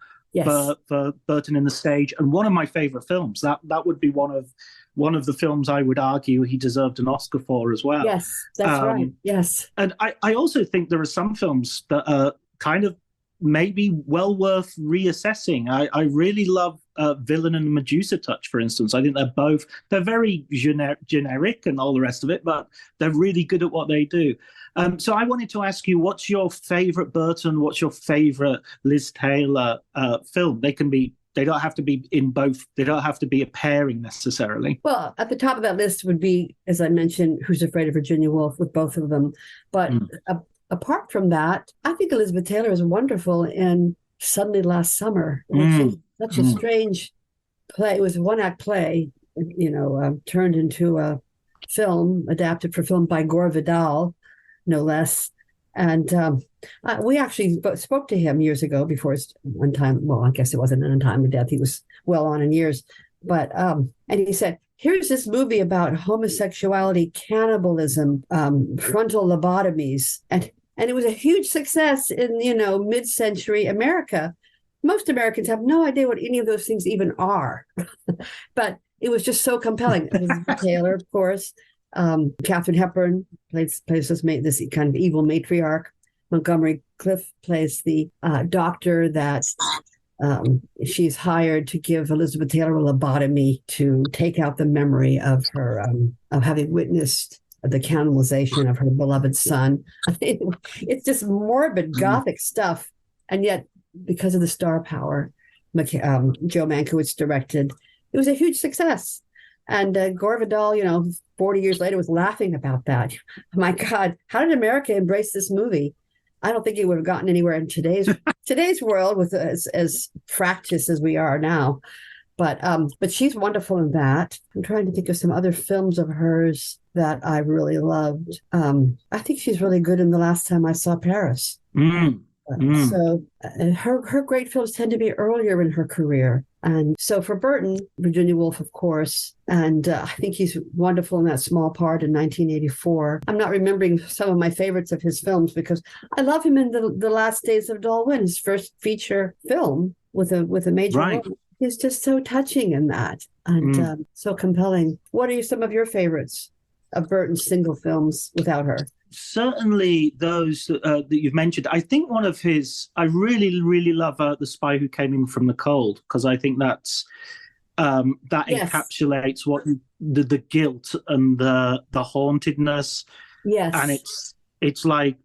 for Burton in the stage, and one of my favorite films. That would be one of the films I would argue he deserved an Oscar for as well. Yes, that's right. Yes. And I also think there are some films that are kind of maybe well worth reassessing. I really love Villain and Medusa Touch, for instance. I think they're very generic and all the rest of it, but they're really good at what they do. So I wanted to ask you, what's your favorite Burton? What's your favorite Liz Taylor film? They don't have to be in both. They don't have to be a pairing necessarily. Well, at the top of that list would be, as I mentioned, Who's Afraid of Virginia Woolf, with both of them. But apart from that, I think Elizabeth Taylor is wonderful in Suddenly Last Summer. Such a strange play. It was a one-act play, turned into a film, adapted for film by Gore Vidal, no less. And we actually spoke to him years ago before his untimely, well, I guess it wasn't an untimely death. He was well on in years. But, and he said, here's this movie about homosexuality, cannibalism, frontal lobotomies. And it was a huge success in, mid-century America. Most Americans have no idea what any of those things even are. But it was just so compelling. Taylor, of course. Katharine Hepburn plays this kind of evil matriarch. Montgomery Clift plays the doctor that she's hired to give Elizabeth Taylor a lobotomy to take out the memory of her of having witnessed the cannibalization of her beloved son. It's just morbid Gothic stuff, and yet because of the star power, Joe Mankiewicz directed, it was a huge success. And Gore Vidal, 40 years later, was laughing about that. My God, how did America embrace this movie? I don't think it would have gotten anywhere in today's world with as fractious as we are now. But she's wonderful in that. I'm trying to think of some other films of hers that I really loved. I think she's really good in The Last Time I Saw Paris. So her great films tend to be earlier in her career. And so for Burton, Virginia Woolf, of course, and I think he's wonderful in that small part in 1984. I'm not remembering some of my favorites of his films because I love him in the Last Days of Doll Wynn, his first feature film with a major role. He's just so touching in that and so compelling. What are some of your favorites of Burton's single films without her? Certainly those that you've mentioned. I think one of his, I really, really love The Spy Who Came In From the Cold, because I think that encapsulates what the guilt and the hauntedness. Yes. And it's like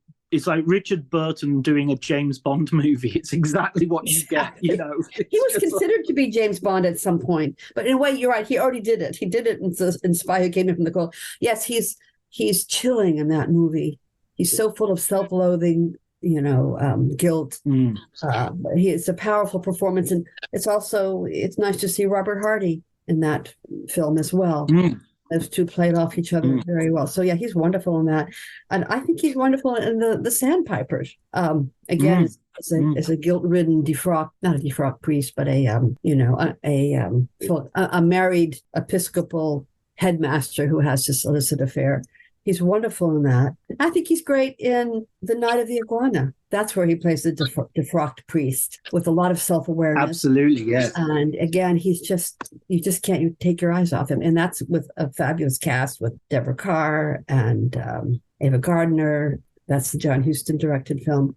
Richard Burton doing a James Bond movie. It's exactly what you get, He was considered to be James Bond at some point, but in a way, you're right. He already did it. He did it in Spy Who Came In From the Cold. Yes, he's chilling in that movie. He's so full of self-loathing, guilt. It's a powerful performance. And it's nice to see Robert Hardy in that film as well. Those two played off each other very well. So yeah, he's wonderful in that. And I think he's wonderful in the Sandpipers. Again, as a guilt-ridden not a defrocked priest, but a married Episcopal headmaster who has this illicit affair. He's wonderful in that. I think he's great in The Night of the Iguana. That's where he plays the defrocked priest with a lot of self-awareness. Absolutely, yes. And again, you just can't take your eyes off him. And that's with a fabulous cast with Deborah Kerr and Ava Gardner. That's the John Huston directed film.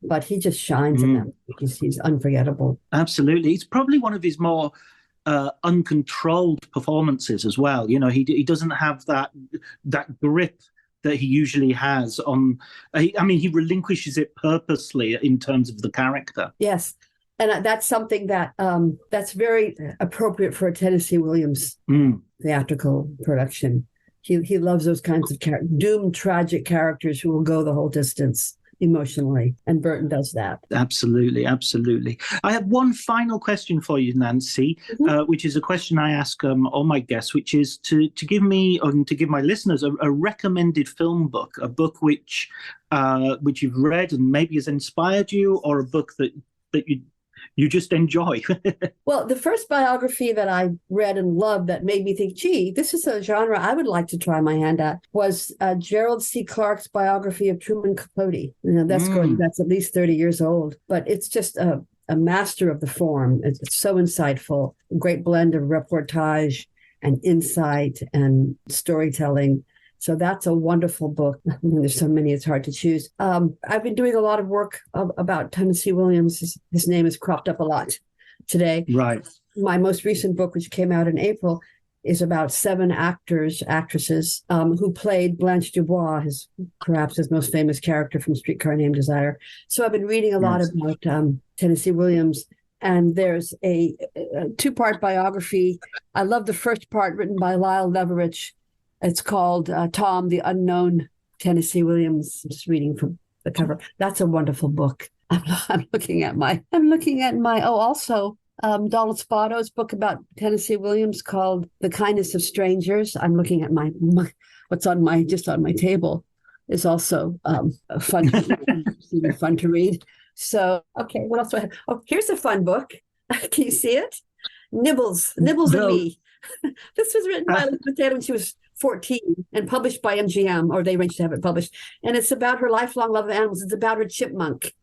But he just shines in that because he's unforgettable. Absolutely. It's probably one of his more uncontrolled performances as well. He doesn't have that grip that he usually has on. He relinquishes it purposely in terms of the character. Yes, and that's something that that's very appropriate for a Tennessee Williams theatrical production. He loves those kinds of doomed, tragic characters who will go the whole distance. emotionally. And Burton does that. Absolutely, absolutely. I have one final question for you, Nancy, which is a question I ask all my guests, which is to give me and to give my listeners a recommended film book, a book which you've read and maybe has inspired you, or a book that you just enjoy. Well, the first biography that I read and loved that made me think, gee, this is a genre I would like to try my hand at, was Gerald C. Clarke's biography of Truman Capote. That's at least 30 years old, but it's just a master of the form. It's so insightful, a great blend of reportage and insight and storytelling. So that's a wonderful book. There's so many, it's hard to choose. I've been doing a lot of work about Tennessee Williams. His name has cropped up a lot today. Right. My most recent book, which came out in April, is about 7 actresses who played Blanche Dubois, perhaps his most famous character from Streetcar Named Desire. So I've been reading a lot about Tennessee Williams. And there's a 2-part biography. I love the first part, written by Lyle Leverich. It's called Tom, the Unknown Tennessee Williams. I'm just reading from the cover. That's a wonderful book. I'm looking at my, also Donald Spato's book about Tennessee Williams called The Kindness of Strangers. I'm looking at my what's on my table is also fun to read. So, okay, what else do I have? Oh, here's a fun book. Can you see it? Nibbles and Me. This was written by Elizabeth Taylor when she was 14 and published by MGM, or they arranged to have it published. And it's about her lifelong love of animals. It's about her chipmunk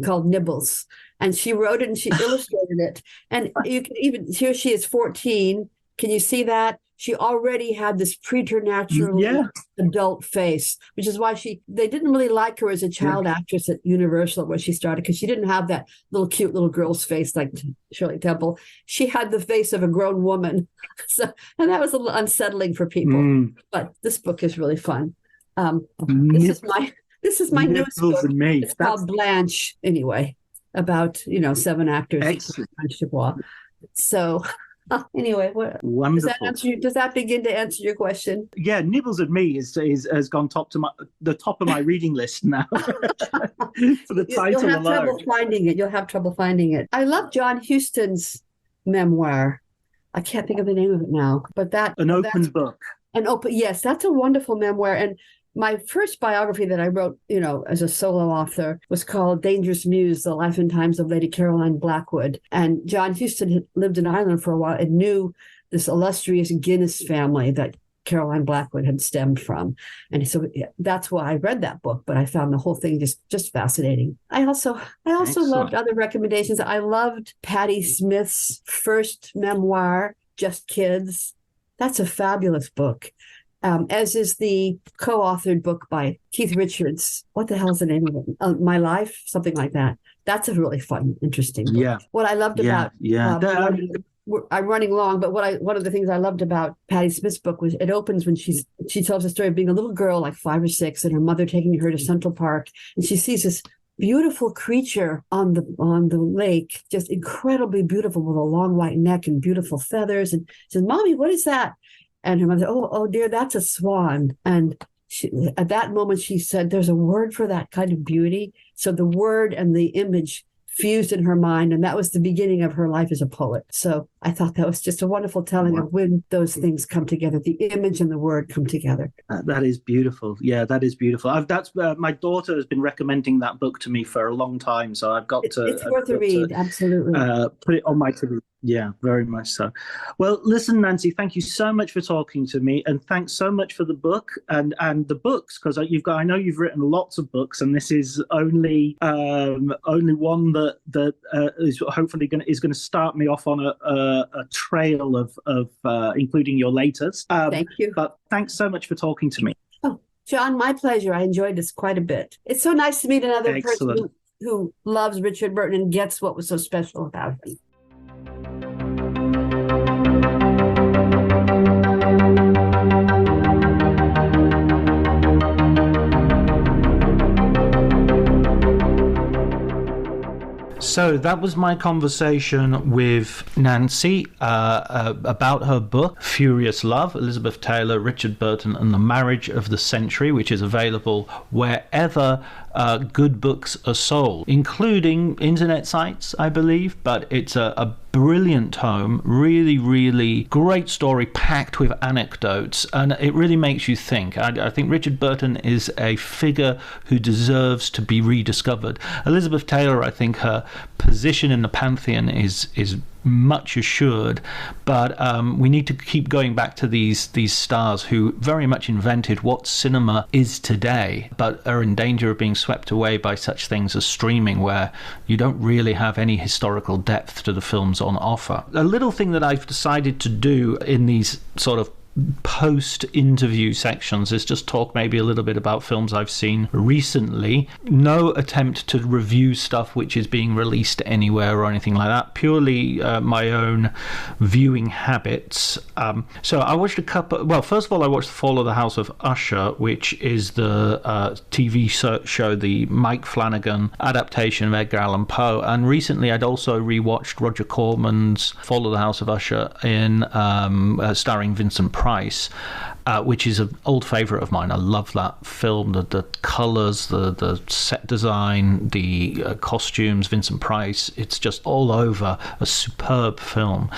called Nibbles. And she wrote it and she illustrated it. And you can even, here she is 14. Can you see that? She already had this preternatural adult face, which is why they didn't really like her as a child actress at Universal where she started, because she didn't have that little cute little girl's face like Shirley Temple. She had the face of a grown woman. And that was a little unsettling for people. But this book is really fun. This is my newest book. It's called Blanche, anyway, about 7 actors. Excellent. Blanche Dubois. So anyway, does that begin to answer your question? Yeah, Nibbles and Me has gone the top of my reading list now. For the title You'll have alone. trouble finding it. I love John Huston's memoir. I can't think of the name of it now, but An Open Book. Yes, that's a wonderful memoir. And my first biography that I wrote, as a solo author was called Dangerous Muse, The Life and Times of Lady Caroline Blackwood. And John Huston had lived in Ireland for a while and knew this illustrious Guinness family that Caroline Blackwood had stemmed from. And so that's why I read that book, but I found the whole thing just fascinating. I also loved other recommendations. I loved Patti Smith's first memoir, Just Kids. That's a fabulous book. As is the co-authored book by Keith Richards. What the hell is the name of it? My Life, something like that. That's a really fun, interesting book. Yeah. What I loved about I'm running long, but one of the things I loved about Patti Smith's book was it opens when she tells the story of being a little girl, like 5 or 6, and her mother taking her to Central Park, and she sees this beautiful creature on the lake, just incredibly beautiful with a long white neck and beautiful feathers, and says, "Mommy, what is that?" And her mother said, oh dear, that's a swan. And at that moment, she said, there's a word for that kind of beauty. So the word and the image fused in her mind, and that was the beginning of her life as a poet. So I thought that was just a wonderful telling of when those things come together, the image and the word come together. That is beautiful. Yeah, that is beautiful. My daughter has been recommending that book to me for a long time, so I've got to. It's worth a read, absolutely. Put it on my to-read. Yeah, very much so. Well, listen, Nancy, thank you so much for talking to me, and thanks so much for the book and the books, because I know you've written lots of books, and this is only one that is hopefully going to start me off on a trail of including your latest. Thank you. But thanks so much for talking to me. Oh, John, my pleasure. I enjoyed this quite a bit. It's so nice to meet another person who loves Richard Burton and gets what was so special about him. So that was my conversation with Nancy about her book, Furious Love, Elizabeth Taylor, Richard Burton and the Marriage of the Century, which is available wherever good books are sold, including internet sites, I believe. But it's a brilliant tome, really, really great story packed with anecdotes, and it really makes you think. I think Richard Burton is a figure who deserves to be rediscovered. Elizabeth Taylor, I think her position in the pantheon is much assured, but we need to keep going back to these stars who very much invented what cinema is today, but are in danger of being swept away by such things as streaming, where you don't really have any historical depth to the films on offer. A little thing that I've decided to do in these sort of post-interview sections is just talk maybe a little bit about films I've seen recently. No attempt to review stuff which is being released anywhere or anything like that. Purely my own viewing habits. So I watched a couple... Well, first of all, I watched The Fall of the House of Usher, which is the TV show, the Mike Flanagan adaptation of Edgar Allan Poe. And recently I'd also rewatched Roger Corman's Fall of the House of Usher in starring Vincent Price, which is an old favourite of mine. I love that film, the colours, the set design, the costumes, Vincent Price. It's just all over a superb film.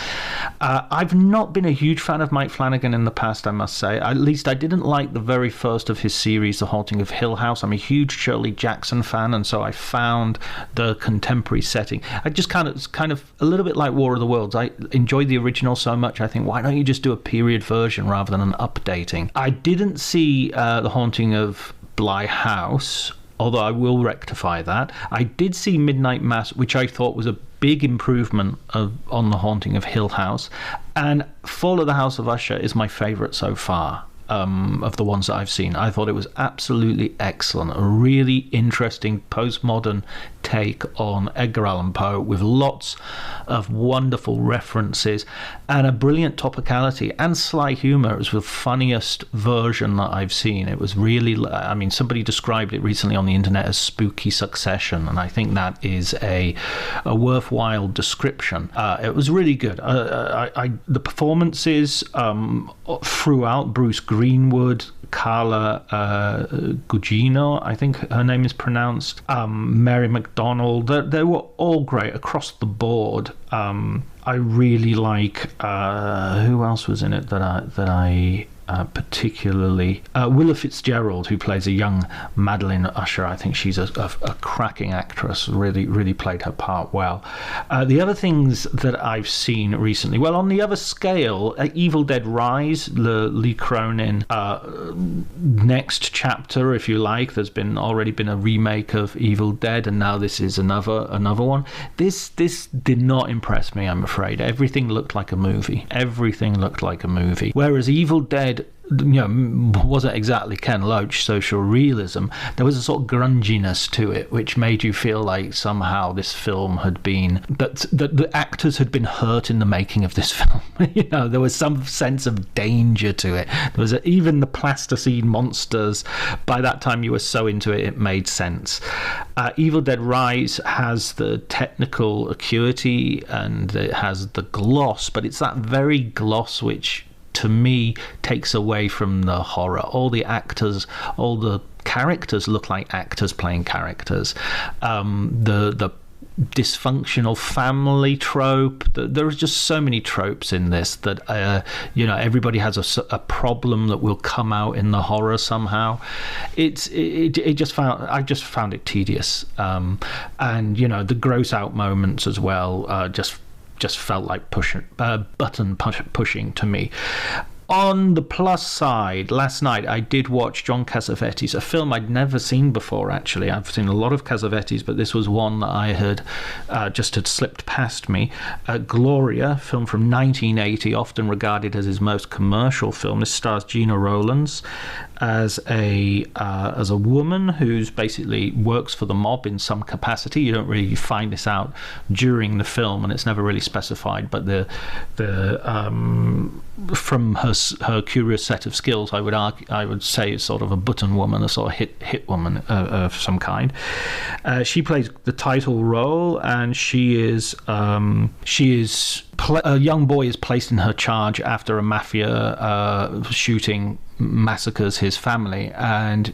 I've not been a huge fan of Mike Flanagan in the past, I must say. At least I didn't like the very first of his series, The Haunting of Hill House. I'm a huge Shirley Jackson fan, and so I found the contemporary setting. I just kind of a little bit like War of the Worlds. I enjoyed the original so much, I think, why don't you just do a period version rather than an updating? I didn't see The Haunting of Bly House, although I will rectify that. I did see Midnight Mass, which I thought was a big improvement on The Haunting of Hill House. And Fall of the House of Usher is my favourite so far. Of the ones that I've seen. I thought it was absolutely excellent. A really interesting postmodern take on Edgar Allan Poe with lots of wonderful references and a brilliant topicality and sly humour. It was the funniest version that I've seen. It was really, I mean, somebody described it recently on the internet as spooky Succession, and I think that is a worthwhile description. It was really good. The performances throughout, Bruce Greenwood, Carla Gugino, I think her name is pronounced, Mary McDonnell, they were all great across the board. I really like who else was in it that I particularly Willa Fitzgerald, who plays a young Madeline Usher. I think she's a cracking actress, really played her part well. The other things that I've seen recently, well, on the other scale, Evil Dead Rise, the Lee Cronin next chapter, if you like. There's already been a remake of Evil Dead, and now this is another one. This did not impress me, I'm afraid. Everything looked like a movie. Whereas Evil Dead, wasn't exactly Ken Loach social realism. There was a sort of grunginess to it, which made you feel like somehow this film had been, that the actors had been hurt in the making of this film. There was some sense of danger to it. There was even the plasticine monsters. By that time you were so into it, it made sense. Evil Dead Rise has the technical acuity and it has the gloss, but it's that very gloss which, to me, takes away from the horror. All the characters look like actors playing characters. The dysfunctional family trope. There are just so many tropes in this that everybody has a problem that will come out in the horror somehow. I just found it tedious, and the gross out moments as well. Just felt like button pushing to me. On the plus side, last night I did watch John Cassavetes, a film I'd never seen before, actually. I've seen a lot of Cassavetes, but this was one that I had slipped past me. Gloria, film from 1980, often regarded as his most commercial film. This stars Gina Rowlands as a woman who's basically works for the mob in some capacity. You don't really find this out during the film, and it's never really specified, but from her curious set of skills, I would say it's sort of a button woman, a sort of hit woman of some kind. She plays the title role, and she is a young boy is placed in her charge after a mafia shooting massacres his family, and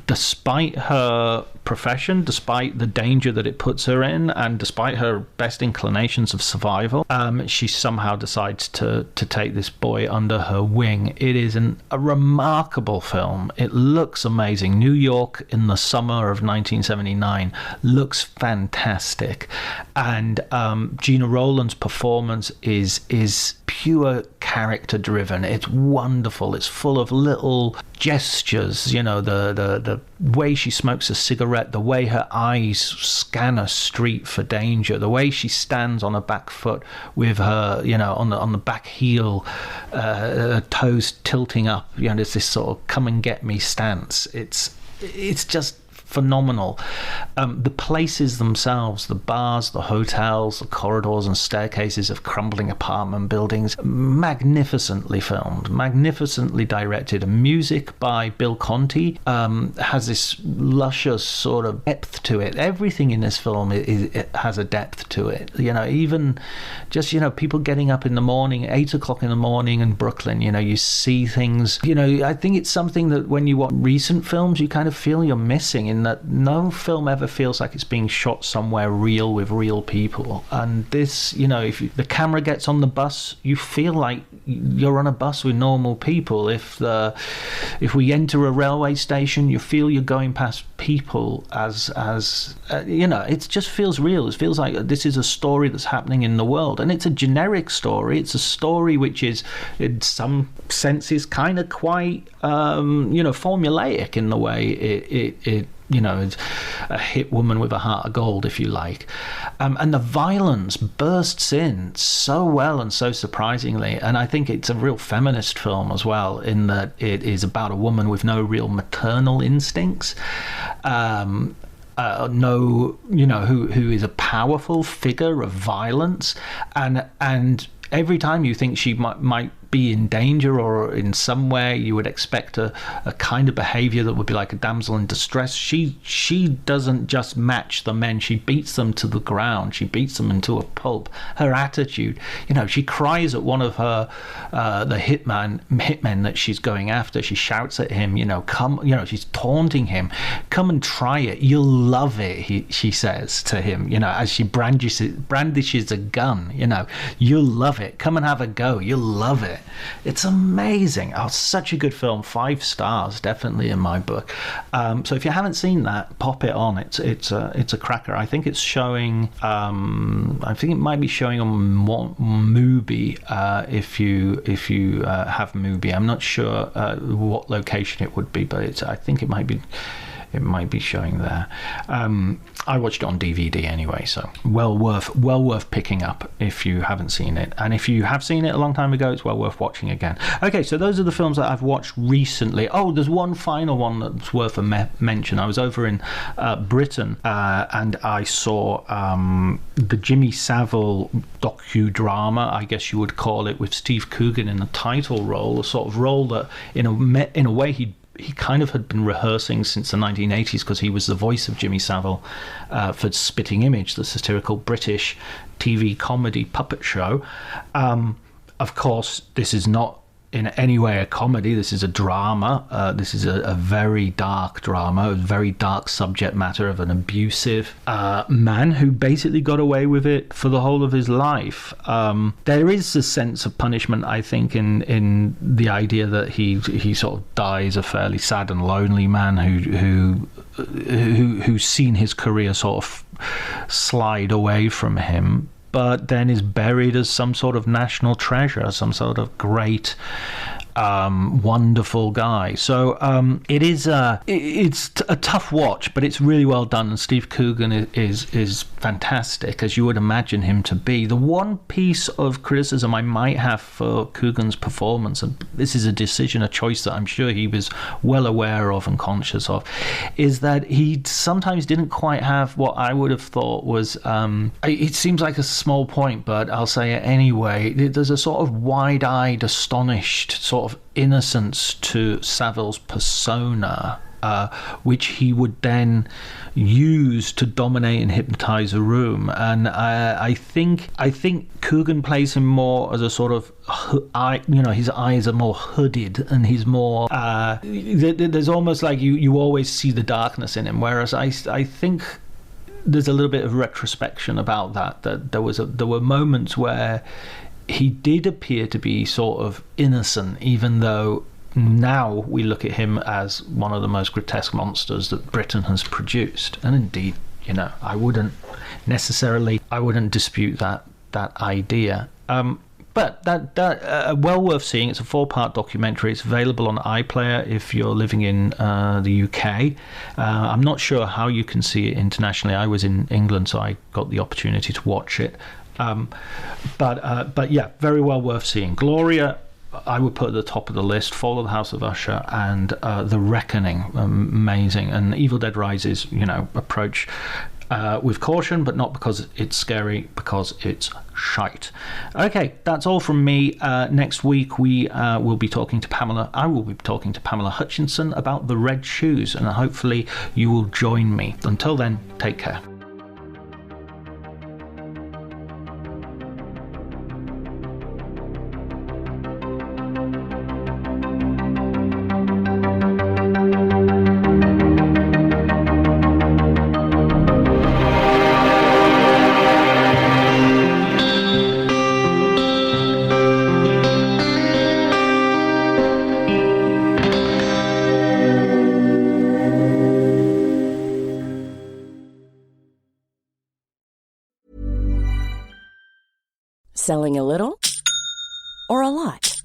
despite her profession, despite the danger that it puts her in, and despite her best inclinations of survival, she somehow decides to take this boy under her wing. It is a remarkable film. It looks amazing. New York in the summer of 1979 looks fantastic, and Gina Rowland's performance is pure character driven. It's wonderful. It's full of little gestures, you know, the way she smokes a cigarette, the way her eyes scan a street for danger, the way she stands on her back foot with her, you know, on the back heel, toes tilting up, you know, there's this sort of come and get me stance. It's just phenomenal. The places themselves, the bars, the hotels, the corridors and staircases of crumbling apartment buildings, magnificently filmed, magnificently directed. Music by Bill Conti has this luscious sort of depth to it. Everything in this film it has a depth to it. You know, even just, you know, people getting up in the morning, 8 o'clock in the morning in Brooklyn, you know, you see things, you know, I think it's something that when you watch recent films, you kind of feel you're missing, in that no film ever feels like it's being shot somewhere real with real people. And this, you know, if the camera gets on the bus, you feel like you're on a bus with normal people. If we enter a railway station, you feel you're going past people as you know, it just feels real. It feels like this is a story that's happening in the world, and it's a generic story. It's a story which is, in some senses, kind of quite you know, formulaic in the way it you know, it's a hit woman with a heart of gold, if you like. And the violence bursts in so well and so surprisingly. And I think it's a real feminist film as well, in that it is about a woman with no real maternal instincts. No, you know, who is a powerful figure of violence. And every time you think she might be in danger or in some way you would expect a kind of behavior that would be like a damsel in distress, she doesn't just match the men, she beats them to the ground, she beats them into a pulp. Her attitude, you know, she cries at one of her the hitmen that she's going after. She shouts at him, you know, come, you know, she's taunting him, come and try it, you'll love it, she says to him, you know, as she brandishes a gun, you know, you'll love it, come and have a go, you'll love it. It's amazing. Oh, such a good film. 5 stars, definitely in my book. So if you haven't seen that, pop it on. It's a cracker. I think it's showing. I think it might be showing on Mubi if you have Mubi. I'm not sure what location it would be, but I think it might be. It might be showing there. I watched it on DVD anyway, so well worth picking up if you haven't seen it. And if you have seen it a long time ago, it's well worth watching again. Okay, so those are the films that I've watched recently. Oh, there's one final one that's worth a mention. I was over in Britain and I saw the Jimmy Savile docudrama, I guess you would call it, with Steve Coogan in the title role, a sort of role that in a way he kind of had been rehearsing since the 1980s, because he was the voice of Jimmy Savile for Spitting Image, the satirical British TV comedy puppet show. Of course, this is not in any way a comedy. This is a drama. This is a very dark drama, a very dark subject matter of an abusive man who basically got away with it for the whole of his life. There is a sense of punishment, I think, in the idea that he sort of dies a fairly sad and lonely man who's seen his career sort of slide away from him, but then is buried as some sort of national treasure, some sort of great, wonderful guy. So it's a tough watch, but it's really well done. And Steve Coogan is fantastic, as you would imagine him to be. The one piece of criticism I might have for Coogan's performance, and this is a choice that I'm sure he was well aware of and conscious of, is that he sometimes didn't quite have what I would have thought was, it seems like a small point, but I'll say it anyway. There's a sort of wide-eyed, astonished sort of innocence to Saville's persona, which he would then use to dominate and hypnotize a room. And I think Coogan plays him more as a sort of his eyes are more hooded, and he's more there's almost like you always see the darkness in him, whereas I think there's a little bit of retrospection about that there were moments where he did appear to be sort of innocent, even though now we look at him as one of the most grotesque monsters that Britain has produced. And indeed, I wouldn't dispute that idea. But that well worth seeing. It's a 4-part documentary. It's available on iPlayer if you're living in the UK. I'm not sure how you can see it internationally. I was in England, so I got the opportunity to watch it. But yeah, very well worth seeing. Gloria, I would put at the top of the list. Fall of the House of Usher and The Reckoning, amazing. And Evil Dead Rises, approach with caution, but not because it's scary, because it's shite. Okay, that's all from me. Next week we will be talking to Pamela. I will be talking to Pamela Hutchinson about The Red Shoes, and hopefully you will join me. Until then, take care. Selling a little or a lot?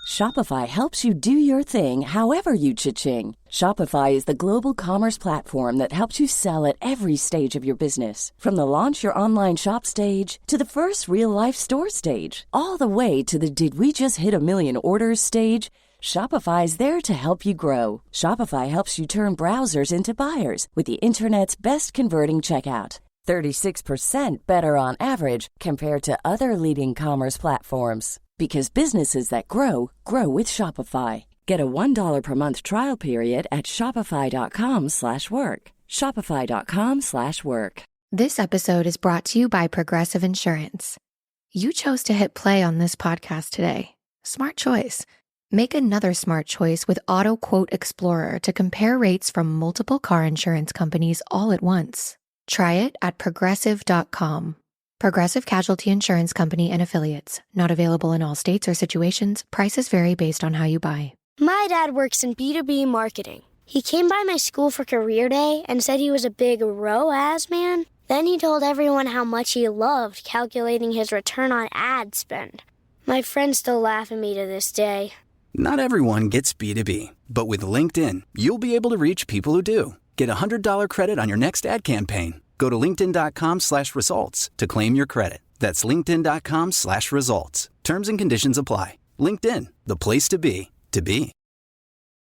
Shopify helps you do your thing however you cha-ching. Shopify is the global commerce platform that helps you sell at every stage of your business. From the launch your online shop stage to the first real-life store stage, all the way to the did we just hit a million orders stage. Shopify is there to help you grow. Shopify helps you turn browsers into buyers with the internet's best converting checkout. 36% better on average compared to other leading commerce platforms. Because businesses that grow, grow with Shopify. Get a $1 per month trial period at shopify.com/work. Shopify.com/work. This episode is brought to you by Progressive Insurance. You chose to hit play on this podcast today. Smart choice. Make another smart choice with Auto Quote Explorer to compare rates from multiple car insurance companies all at once. Try it at progressive.com. Progressive Casualty Insurance Company and Affiliates. Not available in all states or situations. Prices vary based on how you buy. My dad works in B2B marketing. He came by my school for career day and said he was a big ROAS man. Then he told everyone how much he loved calculating his return on ad spend. My friends still laugh at me to this day. Not everyone gets B2B, but with LinkedIn, you'll be able to reach people who do. Get a $100 credit on your next ad campaign. Go to linkedin.com/results to claim your credit. That's linkedin.com/results. Terms and conditions apply. LinkedIn, the place to be, to be.